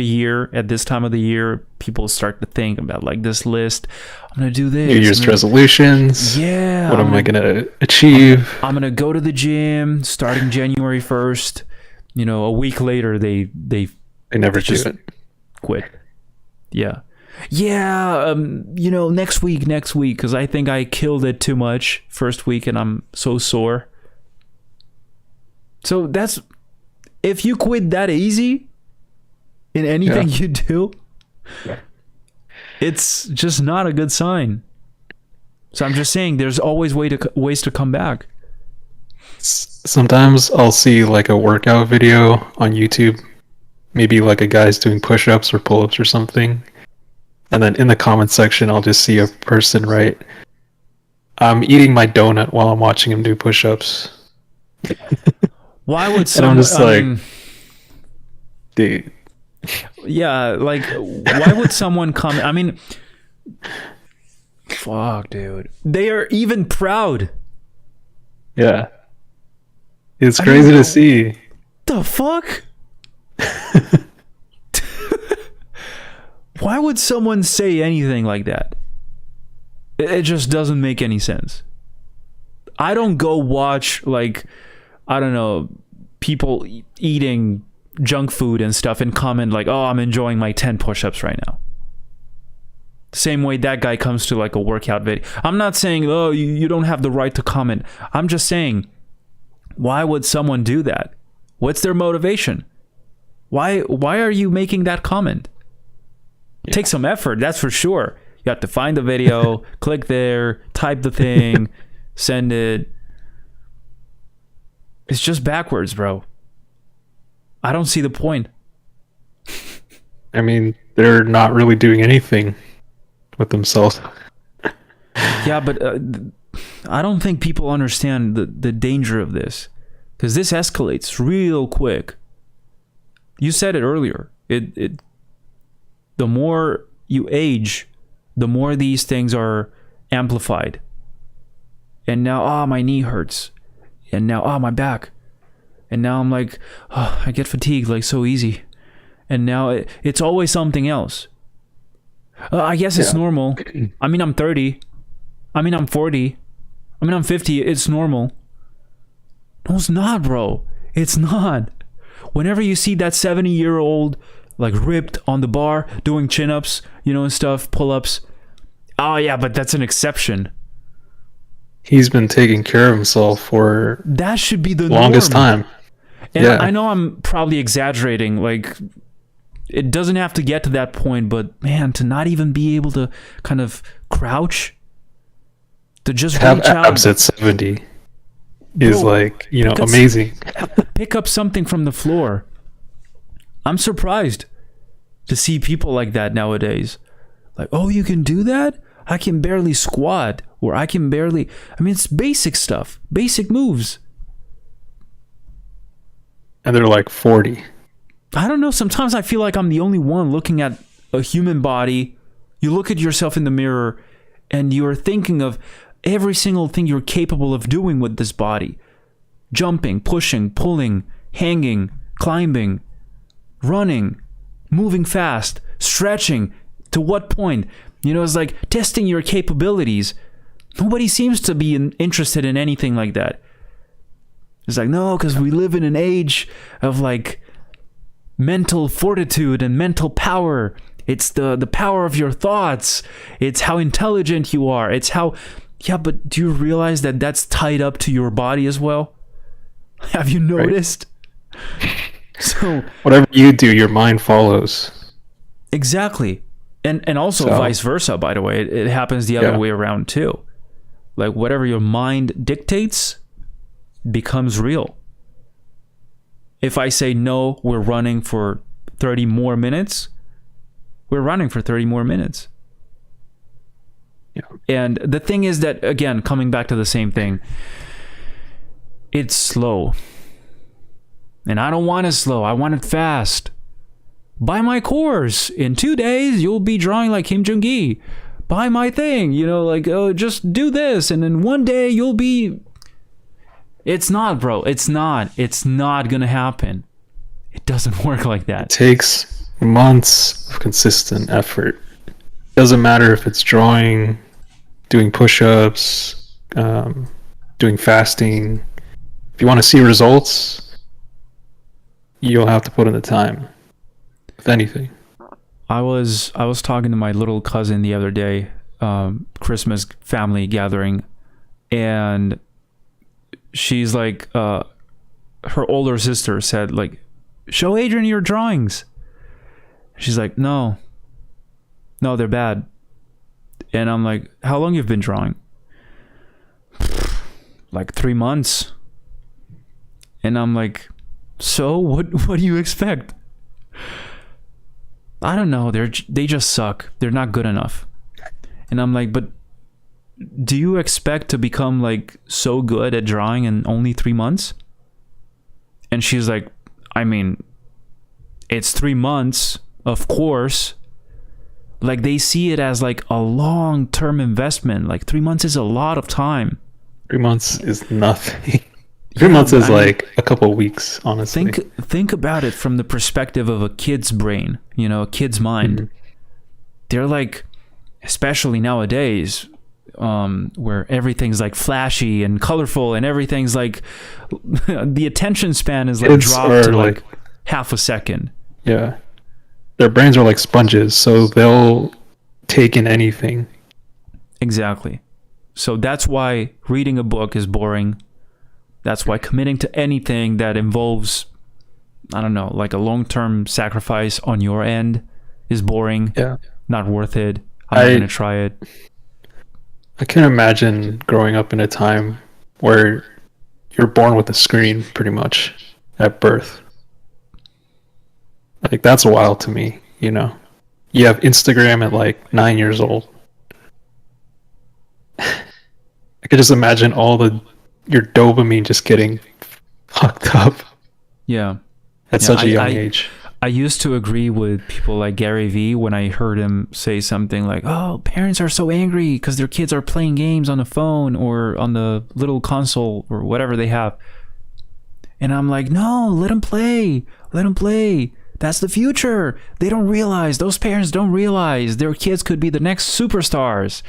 year at this time of the year, people start to think about like this list. I'm going to do this. New Year's resolutions. Yeah. What am I going to achieve? I'm going to go to the gym starting January 1st. You know, a week later, they never do just it. quit. Yeah. Yeah. You know, next week, because I think I killed it too much first week and I'm so sore. So that's, if you quit that easy in anything you do, it's just not a good sign. So I'm just saying there's always ways to come back. Sometimes I'll see like a workout video on YouTube, maybe like a guy's doing push-ups or pull-ups or something, and then in the comment section I'll just see a person write, "I'm eating my donut while I'm watching him do push-ups." Why would someone? And I'm just like, dude. Yeah, like, why would someone comment? I mean, fuck, dude. They are even proud. Yeah. It's crazy to see. The fuck? Why would someone say anything like that? It just doesn't make any sense. I don't go watch, like, I don't know, people eating junk food and stuff and comment like, oh, I'm enjoying my 10 push-ups right now. Same way that guy comes to like a workout video. I'm not saying, oh, you don't have the right to comment. I'm just saying, why would someone do that? What's their motivation? Why are you making that comment? Yeah. Take some effort, that's for sure. You have to find the video, click there, type the thing, send it. It's just backwards, bro. I don't see the point. I mean, they're not really doing anything with themselves. Yeah, but I don't think people understand the danger of this, because this escalates real quick. You said it earlier. The more you age, the more these things are amplified. And now, my knee hurts. And now, my back. And now I'm like, I get fatigued like so easy. And now it's always something else. I guess it's normal. I mean, I'm 30. I mean, I'm 40. I mean, I'm 50. It's normal. No, it's not, bro. It's not. Whenever you see that 70-year-old like ripped on the bar doing chin-ups, you know, and stuff, pull-ups. Oh, yeah, but that's an exception. He's been taking care of himself for that should be the longest norm. time. And yeah. I know I'm probably exaggerating. Like, it doesn't have to get to that point, but man, to not even be able to kind of crouch, to just have reach out, abs at 70 is like, you know, amazing. Pick up something from the floor. I'm surprised to see people like that nowadays. Like, oh, you can do that? I can barely squat, or I can barely... I mean, it's basic stuff, basic moves. And they're like 40. I don't know. Sometimes I feel like I'm the only one looking at a human body. You look at yourself in the mirror and you're thinking of every single thing you're capable of doing with this body. Jumping, pushing, pulling, hanging, climbing, running, moving fast, stretching. To what point? You know, it's like testing your capabilities. Nobody seems to be interested in anything like that. It's like, no, because we live in an age of like mental fortitude and mental power. It's the power of your thoughts. It's how intelligent you are. It's how... Yeah, but do you realize that that's tied up to your body as well? Have you noticed? Right. So whatever you do, your mind follows. Exactly. And also vice versa, by the way. It happens the other way around too. Like whatever your mind dictates becomes real. if I say no, we're running for 30 more minutes, we're running for 30 more minutes. Yeah. And the thing is that, again, coming back to the same thing, it's slow. And I don't want it slow. I want it fast. Buy my course. In 2 days, you'll be drawing like Kim Jong-gi. Buy my thing. You know, like, oh, just do this. And in 1 day, you'll be... It's not, bro. It's not. It's not going to happen. It doesn't work like that. It takes months of consistent effort. Doesn't matter if it's drawing, doing push-ups, doing fasting. If you want to see results, you'll have to put in the time. If anything. I was talking to my little cousin the other day, Christmas family gathering, and she's like, her older sister said, like, show Adrian your drawings. She's like, no, they're bad. And I'm like, how long you've been drawing? Like 3 months. And I'm like, so what do you expect? I don't know. They just suck. They're not good enough. And I'm like, but do you expect to become like so good at drawing in only 3 months? And she's like, I mean, it's 3 months, of course. Like, they see it as like a long-term investment. Like 3 months is a lot of time. 3 months is nothing. 3 months is like a couple of weeks, honestly. Think about it from the perspective of a kid's brain, you know, a kid's mind. Mm-hmm. They're like, especially nowadays, where everything's like flashy and colorful and everything's like, the attention span is like Kids dropped to like half a second. Yeah. Their brains are like sponges, so they'll take in anything. Exactly. So that's why reading a book is boring. That's why committing to anything that involves, I don't know, like a long-term sacrifice on your end is boring. Yeah. Not worth it. I'm not going to try it. I can imagine growing up in a time where you're born with a screen pretty much at birth. Like, that's wild to me, you know? You have Instagram at like 9 years old. I could just imagine your dopamine just getting fucked up. Yeah. At such a young age. I used to agree with people like Gary Vee when I heard him say something like, oh, parents are so angry because their kids are playing games on the phone or on the little console or whatever they have. And I'm like, no, let them play. Let them play. That's the future. They don't realize, those parents don't realize their kids could be the next superstars.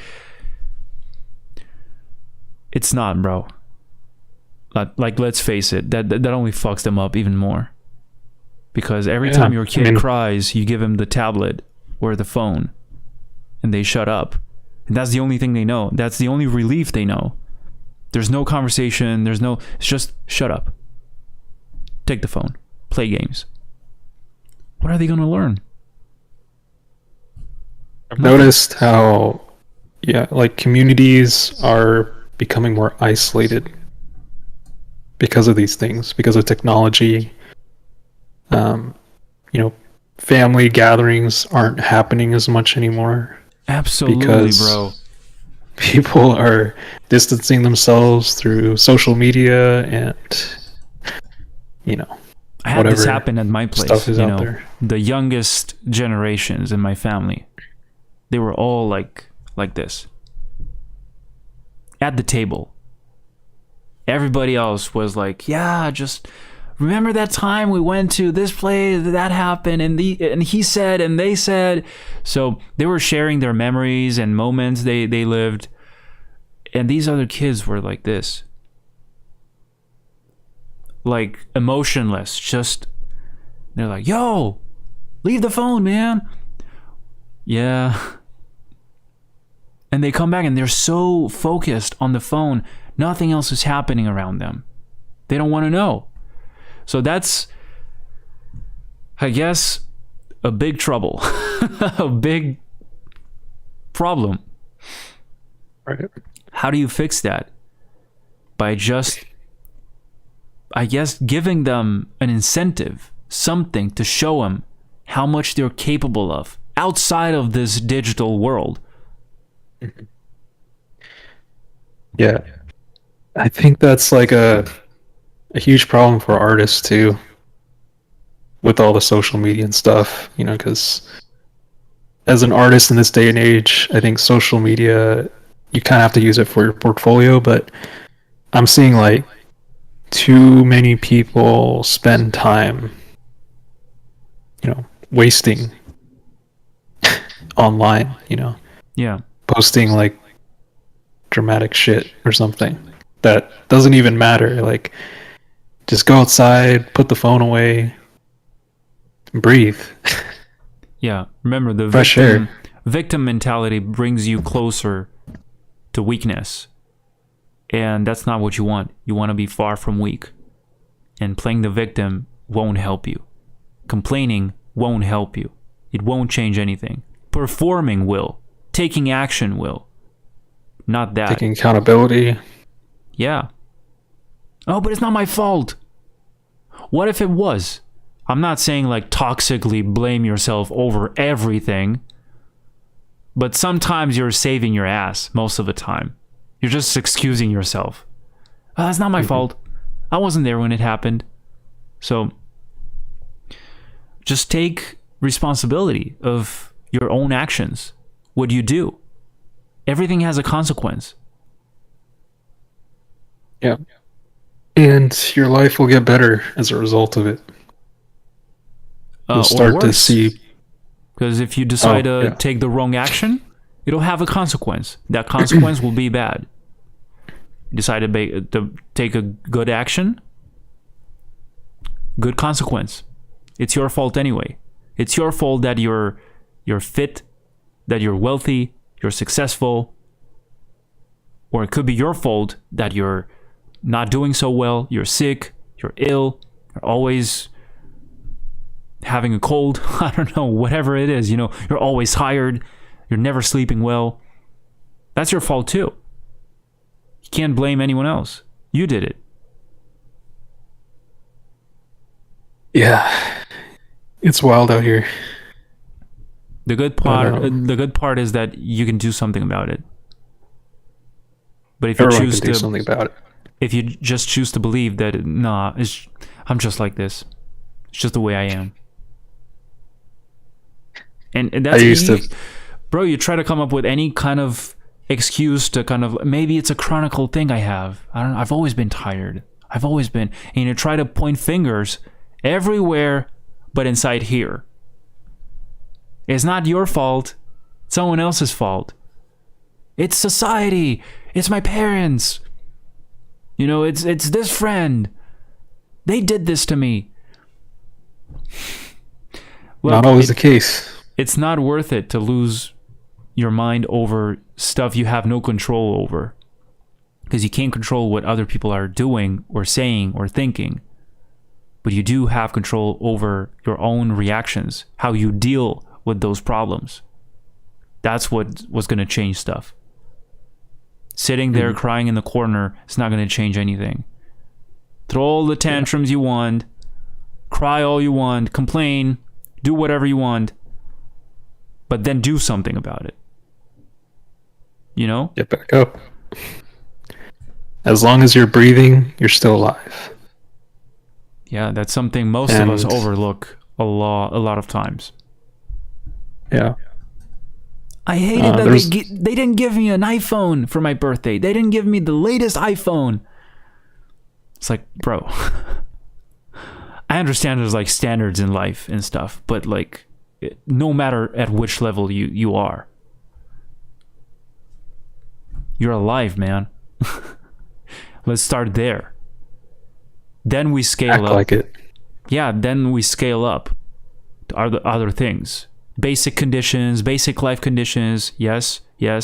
It's not, bro. Like, let's face it, that only fucks them up even more. Because every time your kid cries, you give him the tablet or the phone, and they shut up. And that's the only thing they know. That's the only relief they know. There's no conversation. It's just shut up. Take the phone. Play games. What are they going to learn? I've noticed how, like communities are becoming more isolated because of these things, because of technology. Family gatherings aren't happening as much anymore. Absolutely, because bro. People are distancing themselves through social media and, I had this happen at my place. Stuff is out there. The youngest generations in my family, they were all like this. At the table. Everybody else was like, yeah, just remember that time we went to this place, that happened, and he said, and they said. So they were sharing their memories and moments they lived. And these other kids were like this. Like emotionless. Just, they're like, yo, leave the phone, man. Yeah. And they come back and they're so focused on the phone, nothing else is happening around them. They don't want to know. So that's, I guess, a big trouble. A big problem. Right. How do you fix that? By just I guess, giving them an incentive, something to show them how much they're capable of outside of this digital world. Yeah. I think that's like a huge problem for artists too, with all the social media and stuff, you know, because as an artist in this day and age, I think social media, you kind of have to use it for your portfolio, but I'm seeing like too many people spend time, you know, wasting online, you know, Yeah. posting like dramatic shit or something that doesn't even matter. Like, just go outside, put the phone away, breathe. Yeah. Remember, the Fresh air. victim mentality brings you closer to weakness. And that's not what you want. You want to be far from weak. And playing the victim won't help you. Complaining won't help you. It won't change anything. Performing will. Taking action will. Not that. Taking accountability. Yeah. Oh, but it's not my fault. What if it was? I'm not saying like toxically blame yourself over everything. But sometimes you're saving your ass most of the time. You're just excusing yourself. Oh, that's not my fault. I wasn't there when it happened. So just take responsibility of your own actions. What you do. Everything has a consequence. Yeah. And your life will get better as a result of it. You'll start to see. Because if you decide to take the wrong action, it'll have a consequence. That consequence will be bad. You decide to take a good action, good consequence. It's your fault anyway. It's your fault that you're fit, that you're wealthy, you're successful. Or it could be your fault that you're not doing so well, you're sick, you're ill, you're always having a cold, I don't know, whatever it is, you know, you're always tired, you're never sleeping well. That's your fault too. You can't blame anyone else. You did it. Yeah. It's wild out here. The good part is that you can do something about it. But if you choose to do something about it, if you just choose to believe that I'm just like this, it's just the way I am, and that's bro. You try to come up with any kind of excuse to kind of maybe it's a chronicle thing I have. I don't know. I've always been tired. I've always been, and you try to point fingers everywhere, but inside here. It's not your fault. It's someone else's fault. It's society. It's my parents. You know, it's this friend. They did this to me. Well, not always the case. It's not worth it to lose your mind over stuff you have no control over. Because you can't control what other people are doing or saying or thinking. But you do have control over your own reactions, how you deal with those problems. That's what's going to change stuff. Sitting there crying in the corner is not going to change anything. Throw all the tantrums you want, cry all you want, complain, do whatever you want, but then do something about it. You know? Get back up. As long as you're breathing, you're still alive. Yeah, that's something most of us overlook a lot of times. Yeah. I hated that they didn't give me an iPhone for my birthday. They didn't give me the latest iPhone. It's like, bro, I understand there's like standards in life and stuff, but like, no matter at which level you are, you're alive, man. Let's start there. Then we scale up. Like it. Yeah, then we scale up to other things. Basic conditions, basic life conditions. Yes. You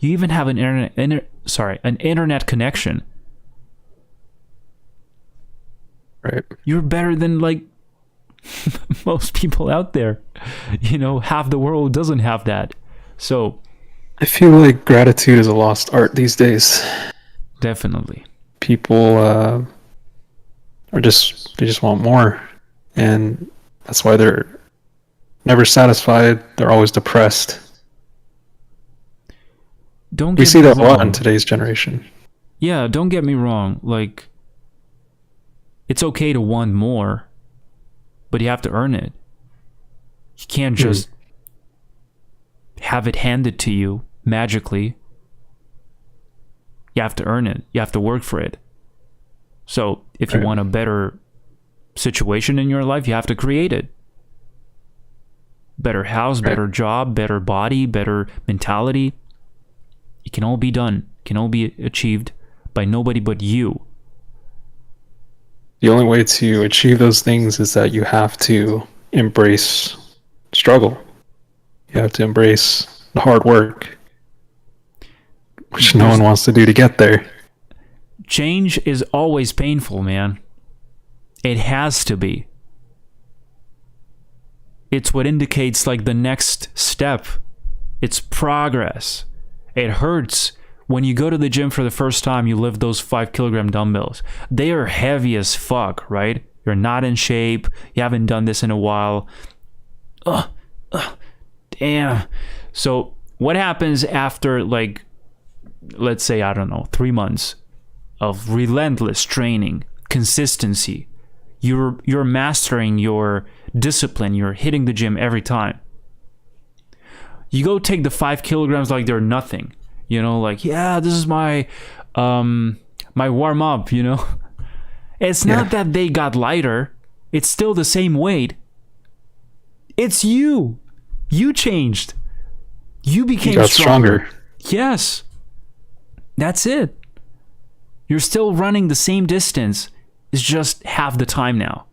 even have an internet connection. Right. You're better than like most people out there. You know, half the world doesn't have that. So I feel like gratitude is a lost art these days. Definitely. People or they just want more, and that's why they're never satisfied. They're always depressed. Don't We get see me that a lot in wrong. today's generation. Yeah, don't get me wrong. Like, it's okay to want more, but you have to earn it. You can't just have it handed to you magically. You have to earn it. You have to work for it. So if you want a better situation in your life, you have to create it. Better house, better job, better body, better mentality. It can all be done. It can all be achieved by nobody but you. The only way to achieve those things is that you have to embrace struggle. You have to embrace the hard work, which no one wants to do to get there. Change is always painful, man. It has to be. It's what indicates like the next step. It's progress. It hurts when you go to the gym for the first time, you lift those 5-kilogram dumbbells. They are heavy as fuck, right? You're not in shape. You haven't done this in a while. Damn. So what happens after, like, let's say, I don't know, 3 months of relentless training, consistency? You're mastering your discipline. You're hitting the gym every time. You go take the 5 kilograms like they're nothing. You know, like, yeah, this is my my warm up, you know. It's not that they got lighter. It's still the same weight. It's you. You changed. You became stronger. Yes. That's it. You're still running the same distance. It's just half the time now.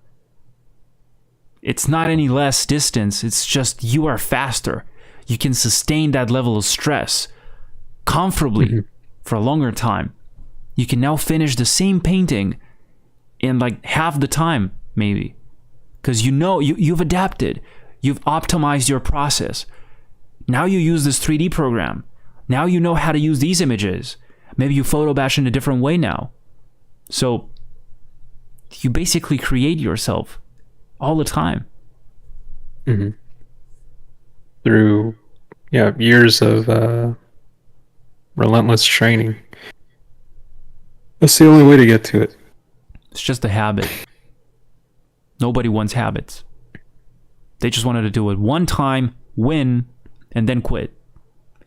It's not any less distance. It's just you are faster. You can sustain that level of stress comfortably for a longer time. You can now finish the same painting in like half the time, maybe. Because you know, you've adapted. You've optimized your process. Now you use this 3D program. Now you know how to use these images. Maybe you photo bash in a different way now. So you basically create yourself all the time. Through years of relentless training. That's the only way to get to it. It's just a habit. Nobody wants habits. They just wanted to do it one time, win, and then quit.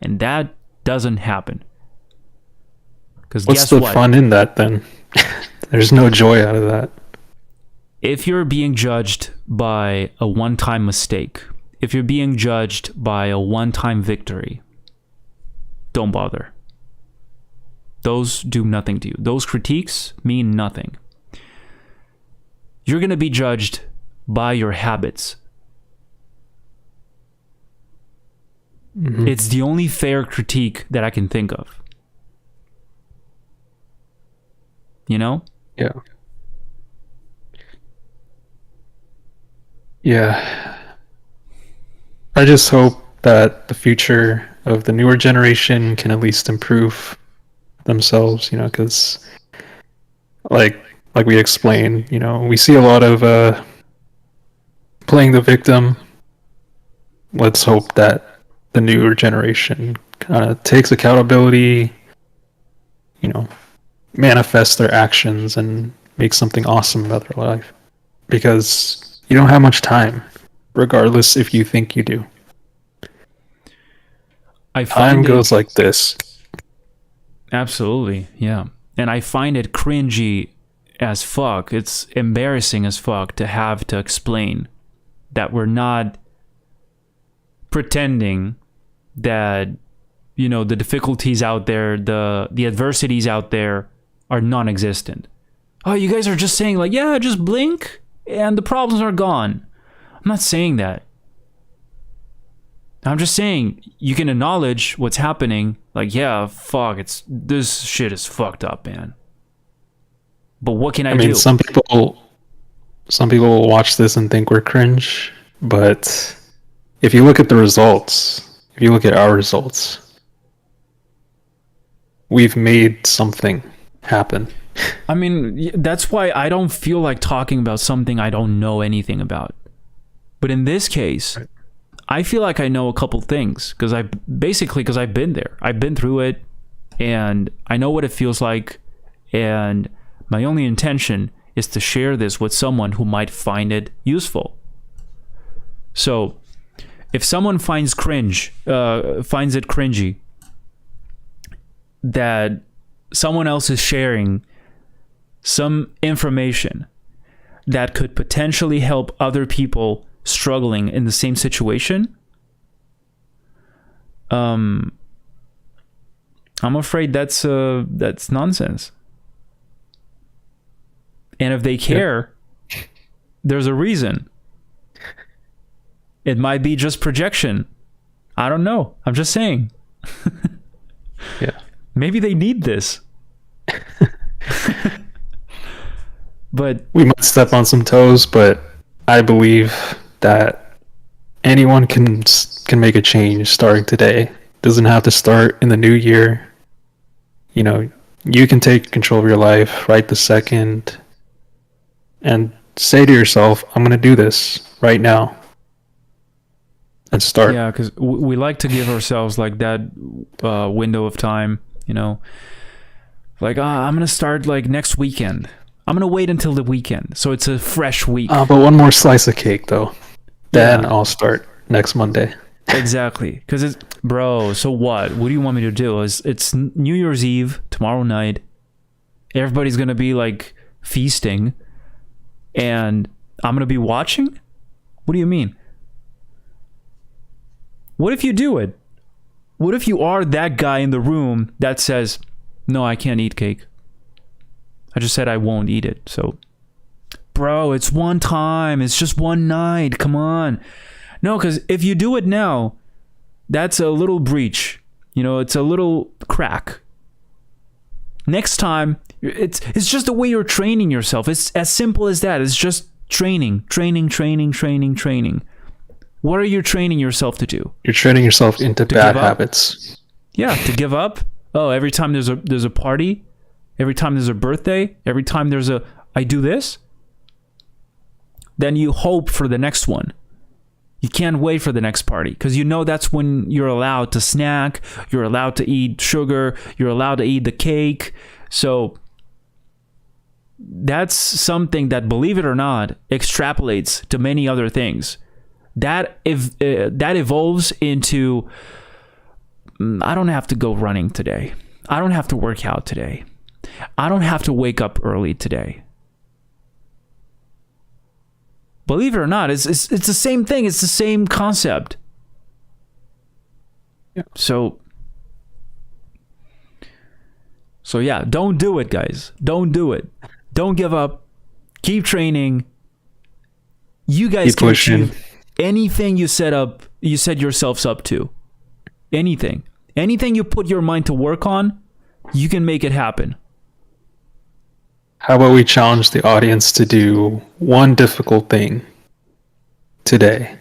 And that doesn't happen. Because What's guess the what? fun in that then? There's no joy out of that. If you're being judged by a one-time mistake, if you're being judged by a one-time victory, don't bother. Those do nothing to you. Those critiques mean nothing. You're going to be judged by your habits. It's the only fair critique that I can think of. You know? Yeah. Yeah. I just hope that the future of the newer generation can at least improve themselves, you know, because like we explained, you know, we see a lot of playing the victim. Let's hope that the newer generation kind of takes accountability, you know, manifest their actions and make something awesome about their life. Because you don't have much time, regardless if you think you do. Time goes like this. Absolutely, yeah. And I find it cringy as fuck. It's embarrassing as fuck to have to explain that we're not pretending that, you know, the difficulties out there, the adversities out there are non-existent. Oh, you guys are just saying like, yeah, just blink and the problems are gone. I'm not saying that. I'm just saying you can acknowledge what's happening. Like, yeah, fuck, this shit is fucked up, man. But what can I do? Some people will watch this and think we're cringe, but if you look at the results, if you look at our results, we've made something happen. I mean, that's why I don't feel like talking about something I don't know anything about. But in this case, I feel like I know a couple things because I've been there. I've been through it and I know what it feels like. And my only intention is to share this with someone who might find it useful. So if someone finds it cringy that someone else is sharing some information that could potentially help other people struggling in the same situation, I'm afraid that's nonsense. And if they care, there's a reason. It might be just projection. I don't know. I'm just saying. Yeah. Maybe they need this. But we might step on some toes, but I believe that anyone can make a change starting today. Doesn't have to start in the new year. You know, you can take control of your life right this second and say to yourself, I'm going to do this right now. And start. Yeah, because we like to give ourselves like that window of time, you know, like I'm gonna start like next weekend. I'm gonna wait until the weekend, so it's a fresh week. But one more slice of cake, though. Then I'll start next Monday. Exactly, because it's so what? What do you want me to do? It's New Year's Eve tomorrow night. Everybody's gonna be like feasting, and I'm gonna be watching. What do you mean? What if you do it? What if you are that guy in the room that says, no, I can't eat cake. I just said I won't eat it. So, bro, it's one time. It's just one night. Come on. No, because if you do it now, that's a little breach. You know, it's a little crack. Next time, it's just the way you're training yourself. It's as simple as that. It's just training. What are you training yourself to do? You're training yourself into bad habits. Yeah, to give up. Oh, every time there's a party, every time there's a birthday, every time there's I do this, then you hope for the next one. You can't wait for the next party because you know that's when you're allowed to snack, you're allowed to eat sugar, you're allowed to eat the cake. So that's something that, believe it or not, extrapolates to many other things. That evolves into, I don't have to go running today. I don't have to work out today. I don't have to wake up early today. Believe it or not, it's the same thing. It's the same concept. Yeah. So yeah, don't do it, guys. Don't do it. Don't give up. Keep training. You guys can achieve anything you set yourselves up to. Anything you put your mind to work on, you can make it happen. How about we challenge the audience to do one difficult thing today?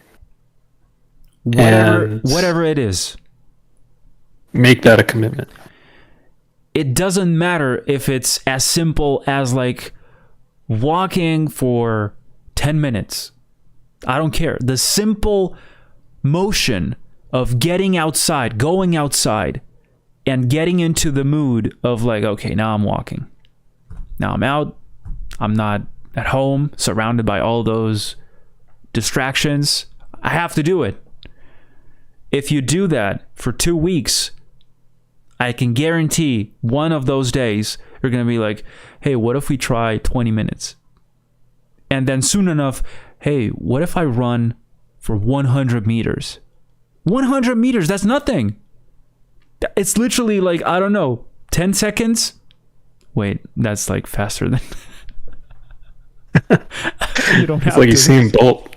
Whatever it is. Make that a commitment. It doesn't matter if it's as simple as like walking for 10 minutes. I don't care. The simple motion of getting outside, going outside, and getting into the mood of like, okay, now I'm walking. Now I'm out. I'm not at home, surrounded by all those distractions. I have to do it. If you do that for 2 weeks, I can guarantee one of those days, you're going to be like, hey, what if we try 20 minutes? And then soon enough, hey, what if I run for 100 meters? 100 meters, that's nothing. It's literally like, I don't know, 10 seconds? Wait, that's like faster than... You don't have it's like you see him Bolt.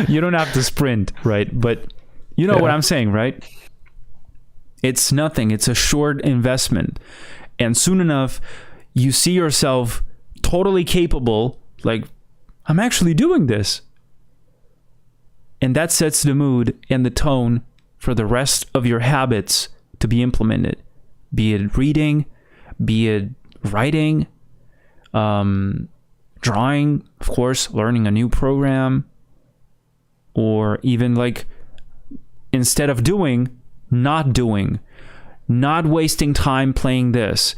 You don't have to sprint, right? But you know what I'm saying, right? It's nothing. It's a short investment. And soon enough, you see yourself totally capable, like, I'm actually doing this. And that sets the mood and the tone for the rest of your habits to be implemented. Be it reading, be it writing, drawing, of course, learning a new program, or even like instead of doing, not doing, not wasting time playing this,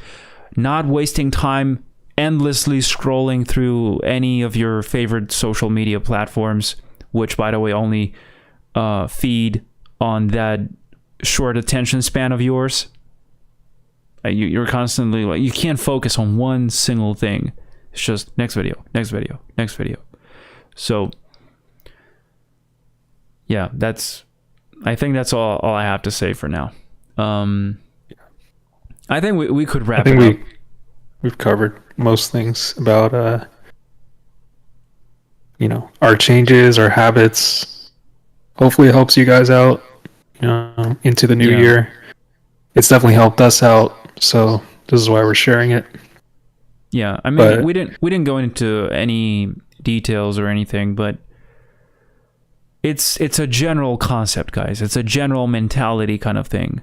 not wasting time endlessly scrolling through any of your favorite social media platforms, which, by the way, only feed on that short attention span of yours. You're constantly like, you can't focus on one single thing. It's just next video, next video, next video. So yeah, I think that's all I have to say for now. I think we could wrap it up. We've covered most things about our changes, our habits. Hopefully it helps you guys out, into the new year. It's definitely helped us out, so this is why we're sharing it. Yeah, I mean, we didn't go into any details or anything, but it's a general concept, guys. It's a general mentality kind of thing.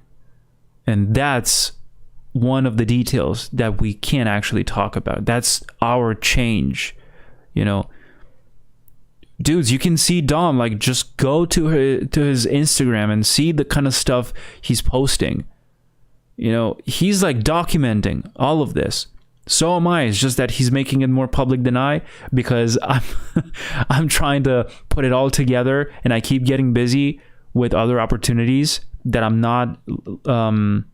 And that's one of the details that we can't actually talk about. That's our change, Dudes, you can see Dom, like, just go to his Instagram and see the kind of stuff he's posting. He's like documenting all of this. So am I. It's just that he's making it more public than I, because I'm trying to put it all together, and I keep getting busy with other opportunities that I'm not, how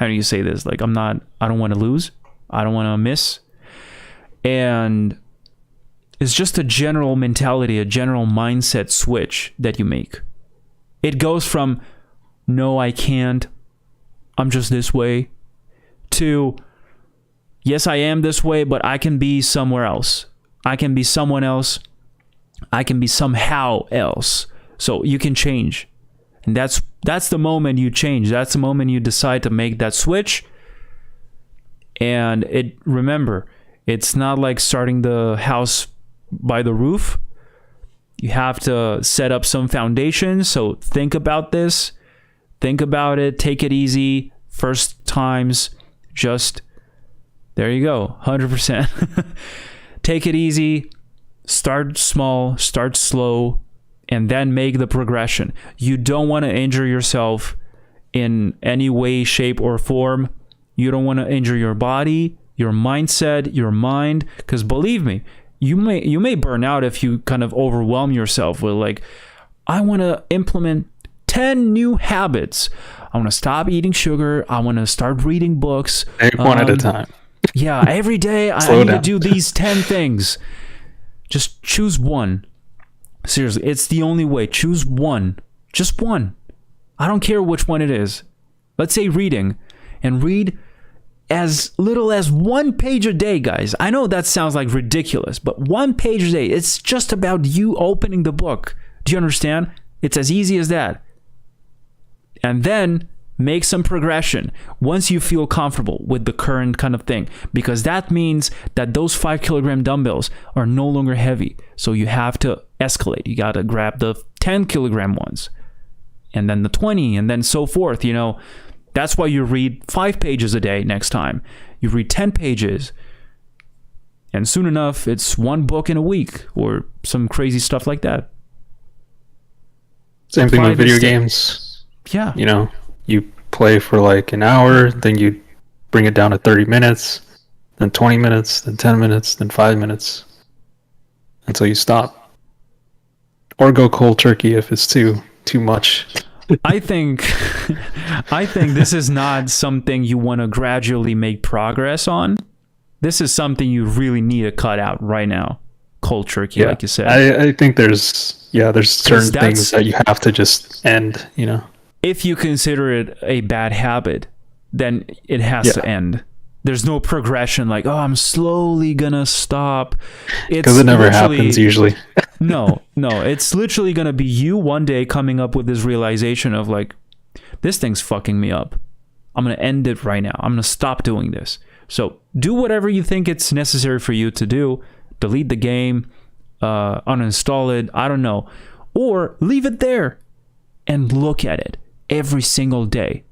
do you say this? Like, I don't want to lose. I don't want to miss. And it's just a general mentality, a general mindset switch that you make. It goes from, no, I can't, I'm just this way, to, yes, I am this way, but I can be somewhere else. I can be someone else. I can be somehow else. So you can change. And that's the moment you change. That's the moment you decide to make that switch. And remember, it's not like starting the house by the roof. You have to set up some foundation. So think about this. Think about it. Take it easy. First times, just, there you go, 100%. Take it easy. Start small. Start slow. And then make the progression. You don't want to injure yourself in any way, shape, or form. You don't want to injure your body, your mindset, your mind. Because believe me, you may burn out if you kind of overwhelm yourself with, like, I want to implement 10 new habits. I want to stop eating sugar. I want to start reading books. One at a time. Yeah, every day I need to do these 10 things. Just choose one. Seriously, it's the only way. Choose one. Just one. I don't care which one it is. Let's say reading. And read as little as 1 page a day, guys. I know that sounds like ridiculous, but 1 page a day. It's just about you opening the book. Do you understand? It's as easy as that. And then make some progression once you feel comfortable with the current kind of thing, because that means that those 5-kilogram dumbbells are no longer heavy. So you have to escalate. You got to grab the 10-kilogram ones, and then the 20, and then so forth. That's why you read 5 pages a day next time. You read 10 pages, and soon enough, it's 1 book in a week, or some crazy stuff like that. Same thing with video games. Yeah. You play for like an hour, then you bring it down to 30 minutes, then 20 minutes, then 10 minutes, then 5 minutes, until you stop. Or go cold turkey if it's too much. I think this is not something you want to gradually make progress on. This is something you really need to cut out right now. Cold turkey, like you said. I think there's certain things that you have to just end, If you consider it a bad habit, then it has to end. There's no progression like, oh, I'm slowly gonna stop. Because it never happens usually. No. It's literally gonna be you one day coming up with this realization of, like, this thing's fucking me up. I'm gonna end it right now. I'm gonna stop doing this. So do whatever you think it's necessary for you to do. Delete the game, uninstall it, I don't know. Or leave it there and look at it every single day,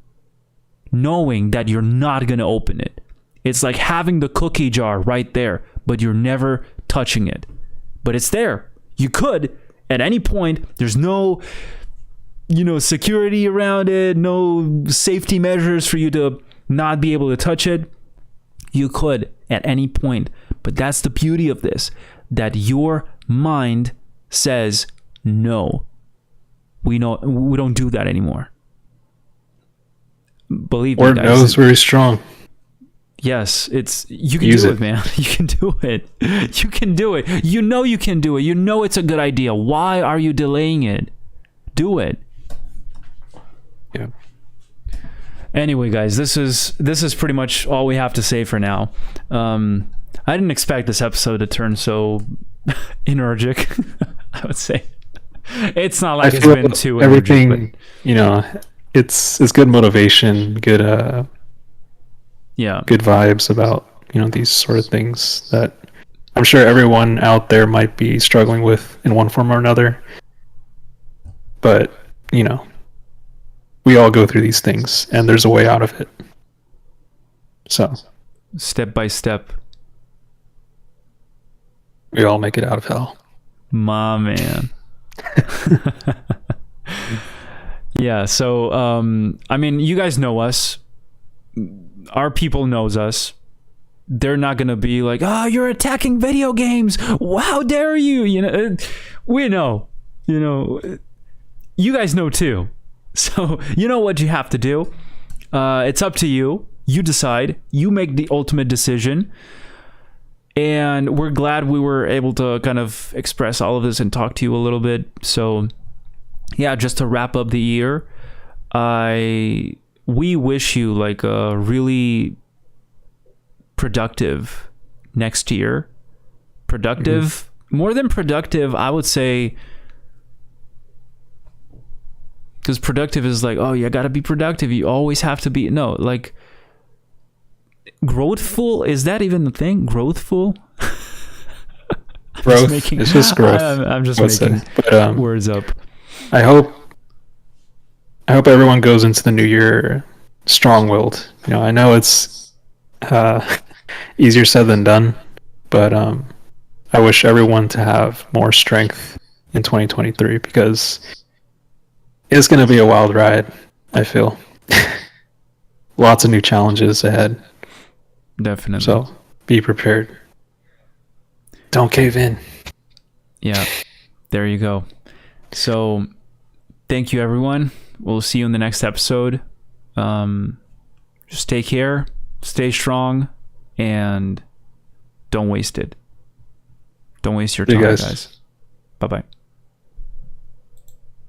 knowing that you're not going to open it. It's like having the cookie jar right there, but you're never touching it. But it's there. You could at any point. There's no, security around it, no safety measures for you to not be able to touch it. You could at any point. But that's the beauty of this, that your mind says no. We don't do that anymore. Believe me, Or guys. no is very strong. Yes, you can Use do it. it, man. You can do it. You can do it. You know you can do it. You know it's a good idea. Why are you delaying it? Do it. Yeah. Anyway, guys, this is pretty much all we have to say for now. I didn't expect this episode to turn so energetic. I would say it's not like it's been too everything. energetic, It's good motivation, good good vibes about these sort of things that I'm sure everyone out there might be struggling with in one form or another. But we all go through these things, and there's a way out of it. So step by step, we all make it out of hell. my man. Yeah, so I mean, you guys know us. Our people knows us. They're not gonna be like, "Oh, you're attacking video games. How dare you?" We know. You guys know too. So you know what you have to do. It's up to you. You decide. You make the ultimate decision. And we're glad we were able to kind of express all of this and talk to you a little bit. So yeah, just to wrap up the year, we wish you like a really productive next year. Productive, more than productive, I would say, because productive is like, oh, you gotta be productive. You always have to be. No, like growthful. Is that even the thing? Growthful. Growth. It's just growth. I'm just making words up. I hope everyone goes into the new year strong-willed. I know it's easier said than done, but I wish everyone to have more strength in 2023 because it's going to be a wild ride, I feel. Lots of new challenges ahead. Definitely. So be prepared. Don't cave in. Yeah, there you go. So thank you, everyone. We'll see you in the next episode. Just take care, stay strong, and don't waste it. Don't waste your time, guys. Bye-bye.